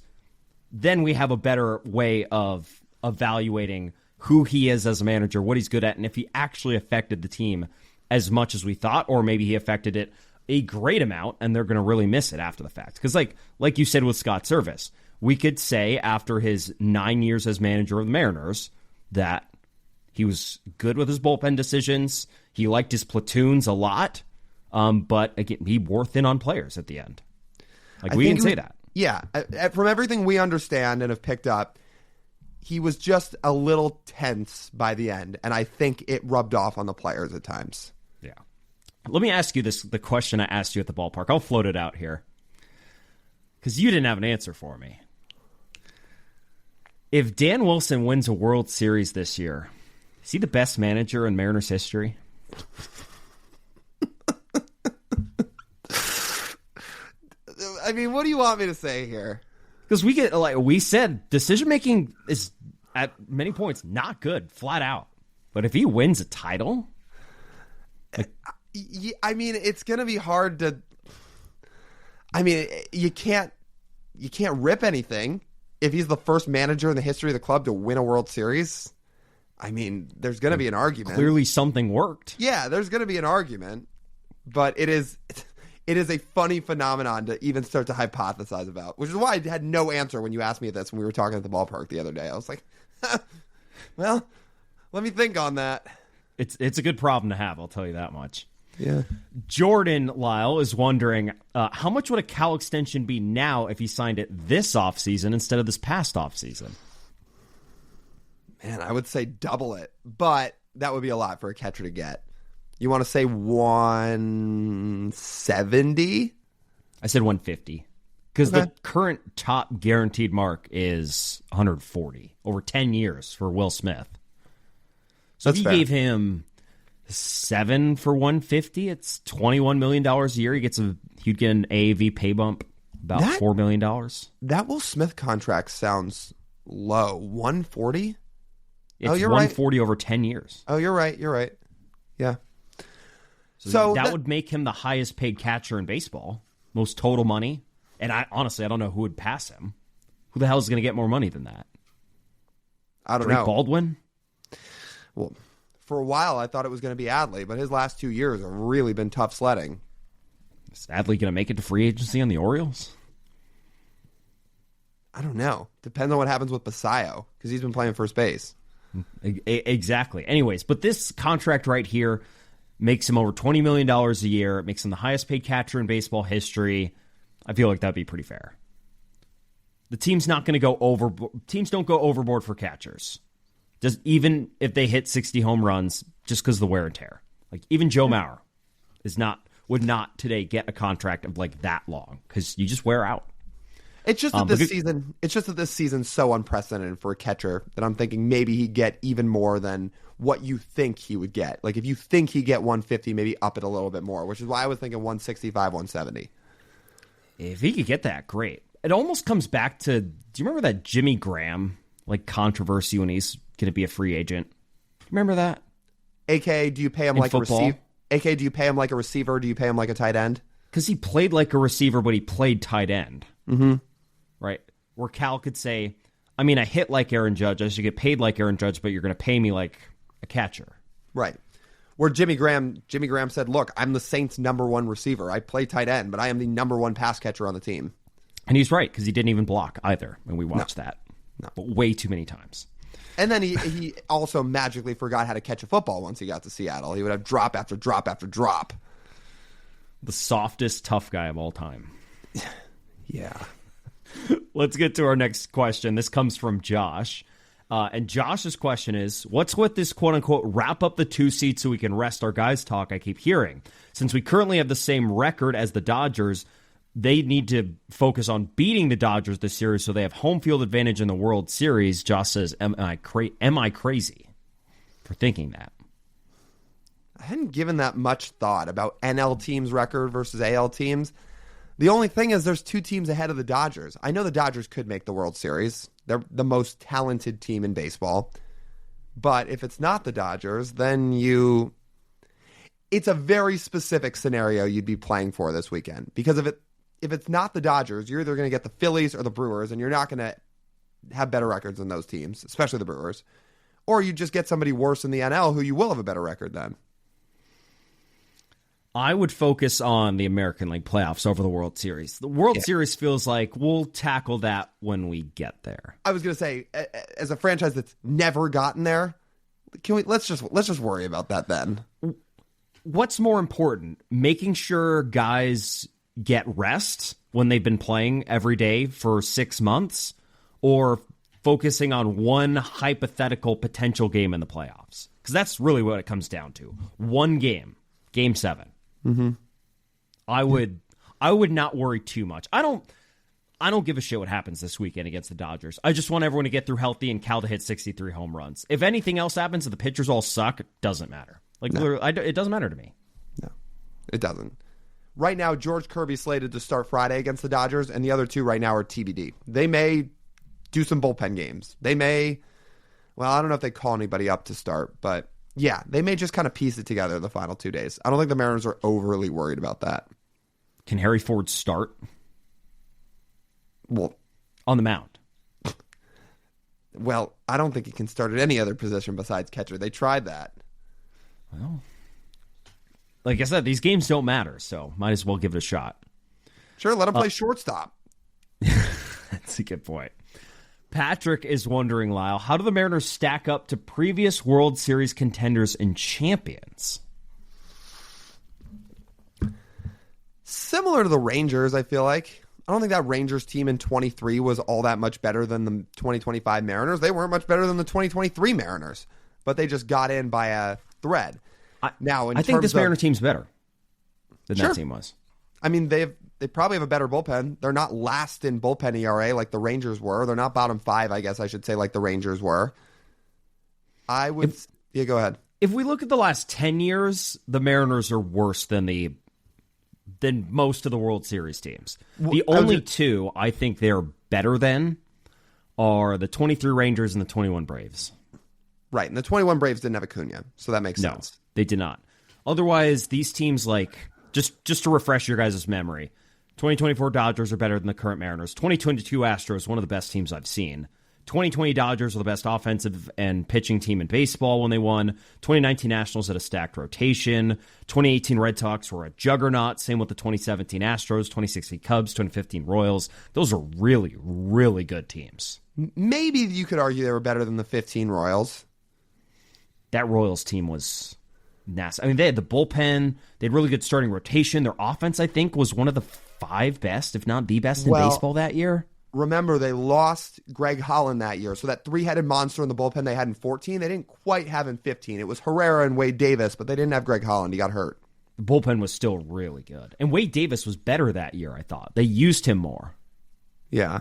then we have a better way of evaluating who he is as a manager, what he's good at, and if he actually affected the team as much as we thought, or maybe he affected it a great amount and they're going to really miss it after the fact. Because like you said with Scott Service, we could say after his 9 years as manager of the Mariners that he was good with his bullpen decisions. He liked his platoons a lot, but again, he wore thin on players at the end. Like, we can say that. Yeah, from everything we understand and have picked up, he was just a little tense by the end, and I think it rubbed off on the players at times. Yeah. Let me ask you the question I asked you at the ballpark. I'll float it out here, because you didn't have an answer for me. If Dan Wilson wins a World Series this year, is he the best manager in Mariners history? I mean, what do you want me to say here? Because we said decision making is at many points not good, flat out. But if he wins a title, I mean, it's gonna be hard to. I mean, you can't rip anything if he's the first manager in the history of the club to win a World Series. I mean, there's gonna be an argument. Clearly, something worked. Yeah, there's gonna be an argument, but it is a funny phenomenon to even start to hypothesize about, which is why I had no answer when you asked me this when we were talking at the ballpark the other day. I was like, well, let me think on that. It's a good problem to have, I'll tell you that much. Yeah. Jordan Lyle is wondering, how much would a Cal extension be now if he signed it this offseason instead of this past offseason? Man, I would say double it, but that would be a lot for a catcher to get. You want to say 170? I said 150. Because the current top guaranteed mark is 140 over 10 years for Will Smith. So That's if you fair. gave him 7 for 150, it's $21 million a year. He'd get an AAV pay bump, about $4 million. That Will Smith contract sounds low. 140? It's you're 140 over 10 years. Oh, you're right. You're right. Yeah. So that would make him the highest paid catcher in baseball, most total money. And I don't know who would pass him. Who the hell is going to get more money than that? I don't Drake know. Baldwin? Well, for a while I thought it was going to be Adley, but his last 2 years have really been tough sledding. Is Adley going to make it to free agency on the Orioles? I don't know. Depends on what happens with Basayo, because he's been playing first base. Exactly. Anyways, but this contract right here makes him over $20 million a year. It makes him the highest paid catcher in baseball history. I feel like that'd be pretty fair. The team's not going to go overboard. Teams don't go overboard for catchers. Just even if they hit 60 home runs, just because of the wear and tear. Like even Joe Mauer is not. would not today get a contract of like that long because you just wear out. It's just that this season's so unprecedented for a catcher that I'm thinking maybe he'd get even more than what you think he would get. Like if you think he'd get 150, maybe up it a little bit more, which is why I was thinking 165, 170. If he could get that, great. It almost comes back to, do you remember that Jimmy Graham like controversy when he's going to be a free agent? Remember that? AKA, do you pay him like a receiver? AKA, do you pay him like a receiver or do you pay him like a tight end? Because he played like a receiver, but he played tight end. Mm-hmm. Right? Where Cal could say, I mean, I hit like Aaron Judge. I should get paid like Aaron Judge, but you're going to pay me like a catcher. Right. Where Jimmy Graham said, look, I'm the Saints' number one receiver. I play tight end, but I am the number one pass catcher on the team. And he's right, because he didn't even block either. And we watched that. No. But way too many times. And then he also magically forgot how to catch a football once he got to Seattle. He would have drop after drop after drop. The softest tough guy of all time. Yeah. Let's get to our next question. This comes from Josh. And Josh's question is, what's with this quote-unquote wrap up the 2 seats so we can rest our guys talk I keep hearing? Since we currently have the same record as the Dodgers, they need to focus on beating the Dodgers this series so they have home field advantage in the World Series. Josh says, am I crazy for thinking that? I hadn't given that much thought about NL teams' record versus AL teams. The only thing is there's 2 teams ahead of the Dodgers. I know the Dodgers could make the World Series. They're the most talented team in baseball. But if it's not the Dodgers, then it's a very specific scenario you'd be playing for this weekend. Because if it's not the Dodgers, you're either going to get the Phillies or the Brewers, and you're not going to have better records than those teams, especially the Brewers. Or you just get somebody worse in the NL who you will have a better record than. I would focus on the American League playoffs over the World Series. The World Series feels like we'll tackle that when we get there. I was going to say, as a franchise that's never gotten there, let's just worry about that then. What's more important, making sure guys get rest when they've been playing every day for 6 months, or focusing on one hypothetical potential game in the playoffs? Because that's really what it comes down to. One game, Game 7. Mm-hmm. I would not worry too much. I don't give a shit what happens this weekend against the Dodgers. I just want everyone to get through healthy and Cal to hit 63 home runs. If anything else happens, if the pitchers all suck, it doesn't matter. It doesn't matter to me. No, it doesn't. Right now, George Kirby's slated to start Friday against the Dodgers, and the other 2 right now are TBD. They may do some bullpen games. They may, well, I don't know if they call anybody up to start, but yeah, they may just kind of piece it together the final 2 days. I don't think the Mariners are overly worried about that. Can Harry Ford start? Well, on the mound. Well, I don't think he can start at any other position besides catcher. They tried that. Well, like I said, these games don't matter, so might as well give it a shot. Sure, let him play shortstop. That's a good point. Patrick is wondering, Lyle, how do the Mariners stack up to previous World Series contenders and champions? Similar to the Rangers, I feel like. I don't think that Rangers team in 23 was all that much better than the 2025 Mariners. They weren't much better than the 2023 Mariners, but they just got in by a thread. I think this Mariner team's better than Sure. that team was. I mean, they probably have a better bullpen. They're not last in bullpen ERA like the Rangers were. They're not bottom 5, I guess I should say, like the Rangers were. Yeah, go ahead. If we look at the last 10 years, the Mariners are worse than most of the World Series teams. The only 2 I think they're better than are the 23 Rangers and the 21 Braves. Right, and the 21 Braves didn't have Acuna, so that makes sense. No, they did not. Otherwise, these teams, like, just to refresh your guys' memory, 2024 Dodgers are better than the current Mariners. 2022 Astros, one of the best teams I've seen. 2020 Dodgers were the best offensive and pitching team in baseball when they won. 2019 Nationals had a stacked rotation. 2018 Red Sox were a juggernaut. Same with the 2017 Astros, 2016 Cubs, 2015 Royals. Those are really, really good teams. Maybe you could argue they were better than the 15 Royals. That Royals team was nasty. I mean, they had the bullpen. They had really good starting rotation. Their offense, I think, was one of the 5 best, if not the best in baseball that year. Remember, they lost Greg Holland that year. So that 3-headed monster in the bullpen they had in 14, they didn't quite have in 15. It was Herrera and Wade Davis, but they didn't have Greg Holland. He got hurt. The bullpen was still really good. And Wade Davis was better that year, I thought. They used him more. Yeah.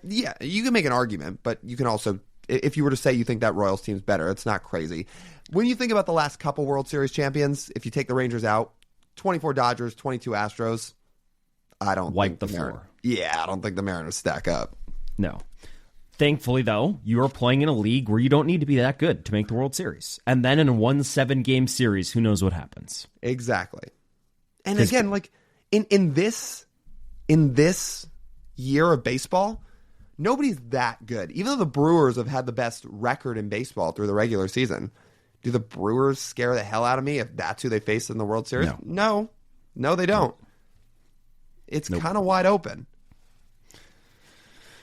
Yeah, you can make an argument, but you can also, if you were to say you think that Royals team's better, it's not crazy. When you think about the last couple World Series champions, if you take the Rangers out, 24 Dodgers, 22 Astros, I don't wipe think the floor. Yeah, I don't think the Mariners stack up. No. Thankfully, though, you are playing in a league where you don't need to be that good to make the World Series. And then in a 1-7-game series, who knows what happens? Exactly. And again, like in this year of baseball, nobody's that good. Even though the Brewers have had the best record in baseball through the regular season, do the Brewers scare the hell out of me if that's who they face in the World Series? No, they don't. It's kind of wide open.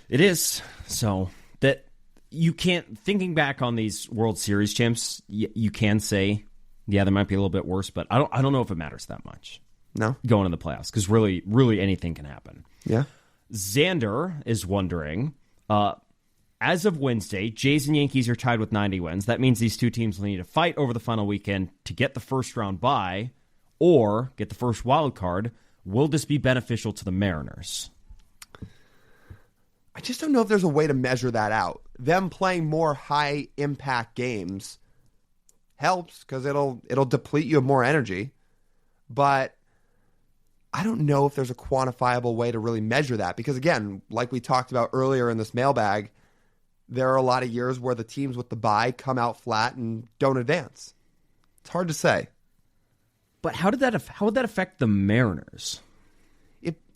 It is. So that you can't, thinking back on these World Series champs, you can say, yeah, they might be a little bit worse, but I don't know if it matters that much. No, going to the playoffs, because really anything can happen. Yeah. Xander is wondering, as of Wednesday, Jays and Yankees are tied with 90 wins. That means these two teams will need to fight over the final weekend to get the first round bye or get the first wild card. Will this be beneficial to the Mariners? I just don't know if there's a way to measure that out. Them playing more high impact games helps because it'll deplete you of more energy. But I don't know if there's a quantifiable way to really measure that because, again, like we talked about earlier in this mailbag, there are a lot of years where the teams with the bye come out flat and don't advance. It's hard to say. But how would that affect the Mariners?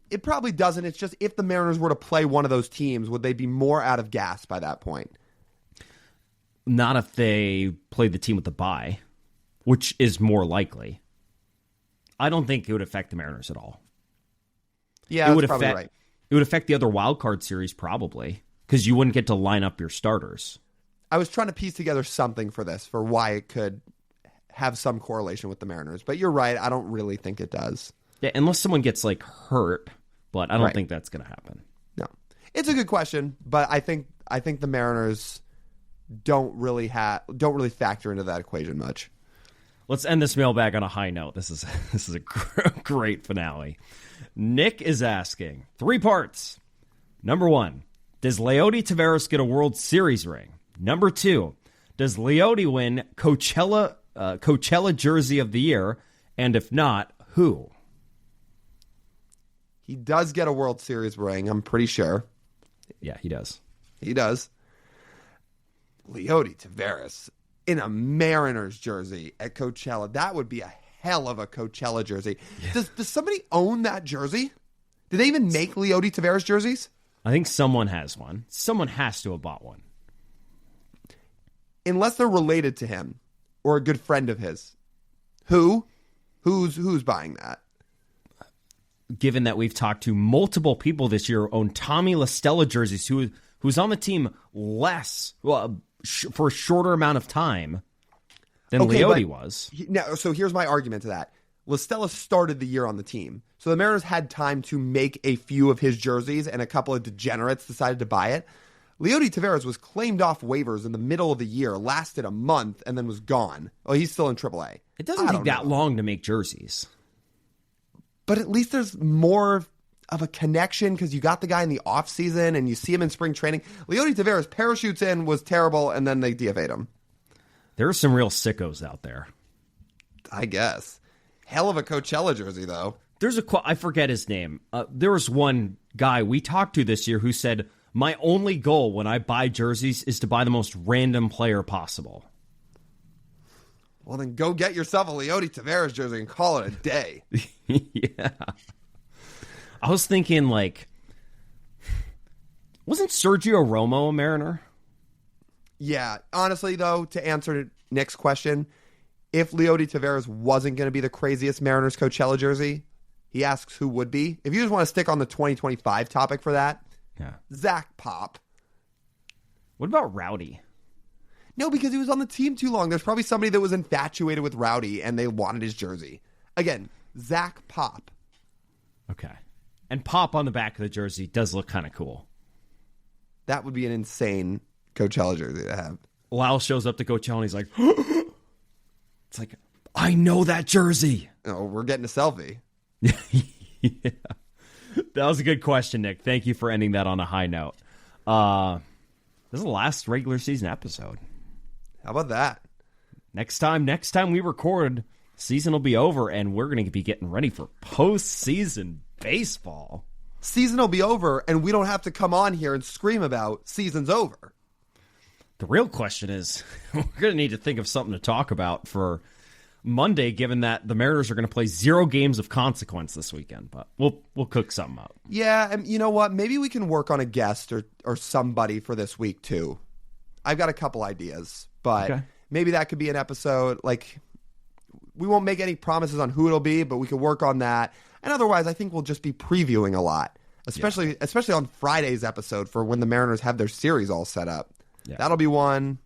It probably doesn't. It's just if the Mariners were to play one of those teams, would they be more out of gas by that point? Not if they played the team with the bye, which is more likely. I don't think it would affect the Mariners at all. Yeah, that's probably right. It would affect the other wild card series probably because you wouldn't get to line up your starters. I was trying to piece together something for this, for why it could have some correlation with the Mariners. But you're right. I don't really think it does. Yeah, unless someone gets hurt, but I don't think that's going to happen. No. It's a good question, but I think the Mariners don't really factor into that equation much. Let's end this mailbag on a high note. This is a great finale. Nick is asking 3 parts. Number 1, does Leody Taveras get a World Series ring? Number 2, does Leody win Coachella Jersey of the Year? And if not, who? He does get a World Series ring, I'm pretty sure. Yeah, he does. He does. Leody Taveras in a Mariners jersey at Coachella. That would be a hell of a Coachella jersey. Yeah. Does somebody own that jersey? Do they even make Leody Taveras jerseys? I think someone has one. Someone has to have bought one. Unless they're related to him or a good friend of his. Who's buying that? Given that we've talked to multiple people this year who own Tommy La Stella jerseys, who's on the team for a shorter amount of time than Leody was. So here's my argument to that. La Stella started the year on the team. So the Mariners had time to make a few of his jerseys, and a couple of degenerates decided to buy it. Leody Taveras was claimed off waivers in the middle of the year, lasted a month, and then was gone. Oh, he's still in AAA. It doesn't take that long to make jerseys. But at least there's more of a connection because you got the guy in the offseason and you see him in spring training. Leody Taveras parachutes in, was terrible, and then they DFA'd him. There are some real sickos out there. I guess. Hell of a Coachella jersey, though. There's I forget his name. There was one guy we talked to this year who said, my only goal when I buy jerseys is to buy the most random player possible. Well, then go get yourself a Leody Taveras jersey and call it a day. Yeah. I was thinking, wasn't Sergio Romo a Mariner? Yeah. Honestly, though, to answer Nick's question, if Leody Taveras wasn't going to be the craziest Mariners Coachella jersey, he asks who would be. If you just want to stick on the 2025 topic for that, Zach Pop. What about Rowdy? No, because he was on the team too long. There's probably somebody that was infatuated with Rowdy and they wanted his jersey. Again, Zach Pop. Okay. And Pop on the back of the jersey does look kind of cool. That would be an insane Coachella jersey to have. Lyle shows up to Coachella and he's like, it's like, I know that jersey. Oh, we're getting a selfie. Yeah. That was a good question, Nick. Thank you for ending that on a high note. This is the last regular season episode. How about that? Next time we record, season will be over, and we're going to be getting ready for postseason baseball. Season will be over, and we don't have to come on here and scream about season's over. The real question is, we're going to need to think of something to talk about for Monday, given that the Mariners are going to play 0 games of consequence this weekend. But we'll cook something up. Yeah, and you know what? Maybe we can work on a guest or somebody for this week, too. I've got a couple ideas, but maybe that could be an episode. Like, we won't make any promises on who it'll be, but we could work on that. And otherwise, I think we'll just be previewing a lot, especially on Friday's episode for when the Mariners have their series all set up. Yeah. That'll be one.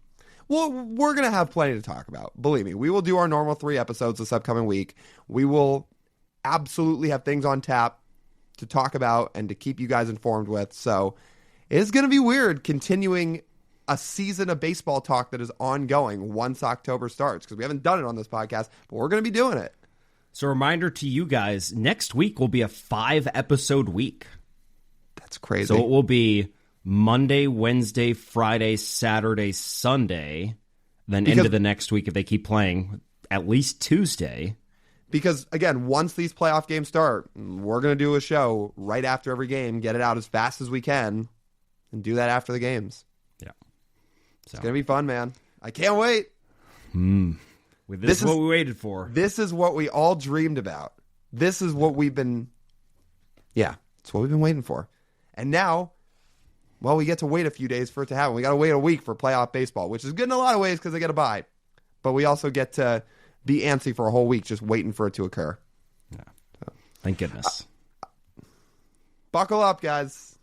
Well, we're going to have plenty to talk about. Believe me, we will do our normal 3 episodes this upcoming week. We will absolutely have things on tap to talk about and to keep you guys informed with. So it's going to be weird continuing a season of baseball talk that is ongoing once October starts, because we haven't done it on this podcast, but we're going to be doing it. So reminder to you guys, next week will be a 5-episode week. That's crazy. So it will be Monday, Wednesday, Friday, Saturday, Sunday, then into the next week if they keep playing, at least Tuesday. Because, again, once these playoff games start, we're going to do a show right after every game, get it out as fast as we can, and do that after the games. Yeah. So. It's going to be fun, man. I can't wait. This is what we waited for. This is what we all dreamed about. This is what we've been... Yeah, it's what we've been waiting for. And now... Well, we get to wait a few days for it to happen. We got to wait a week for playoff baseball, which is good in a lot of ways because they get a bye. But we also get to be antsy for a whole week just waiting for it to occur. Yeah. So, thank goodness. Buckle up, guys.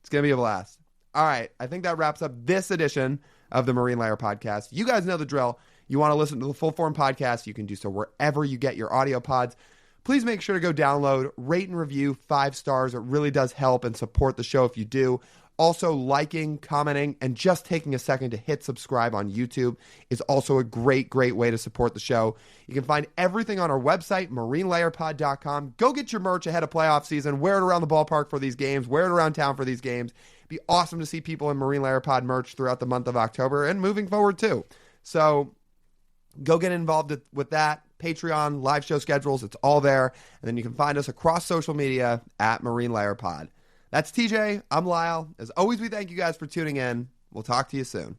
It's going to be a blast. All right. I think that wraps up this edition of the Marine Layer Podcast. You guys know the drill. You want to listen to the full form podcast, you can do so wherever you get your audio pods. Please make sure to go download, rate and review 5 stars. It really does help and support the show if you do. Also, liking, commenting, and just taking a second to hit subscribe on YouTube is also a great, great way to support the show. You can find everything on our website, marinelayerpod.com. Go get your merch ahead of playoff season. Wear it around the ballpark for these games. Wear it around town for these games. It'd be awesome to see people in Marine Layer Pod merch throughout the month of October and moving forward, too. So go get involved with that. Patreon, live show schedules, it's all there. And then you can find us across social media at Marine Layer Pod. That's TJ. I'm Lyle. As always, we thank you guys for tuning in. We'll talk to you soon.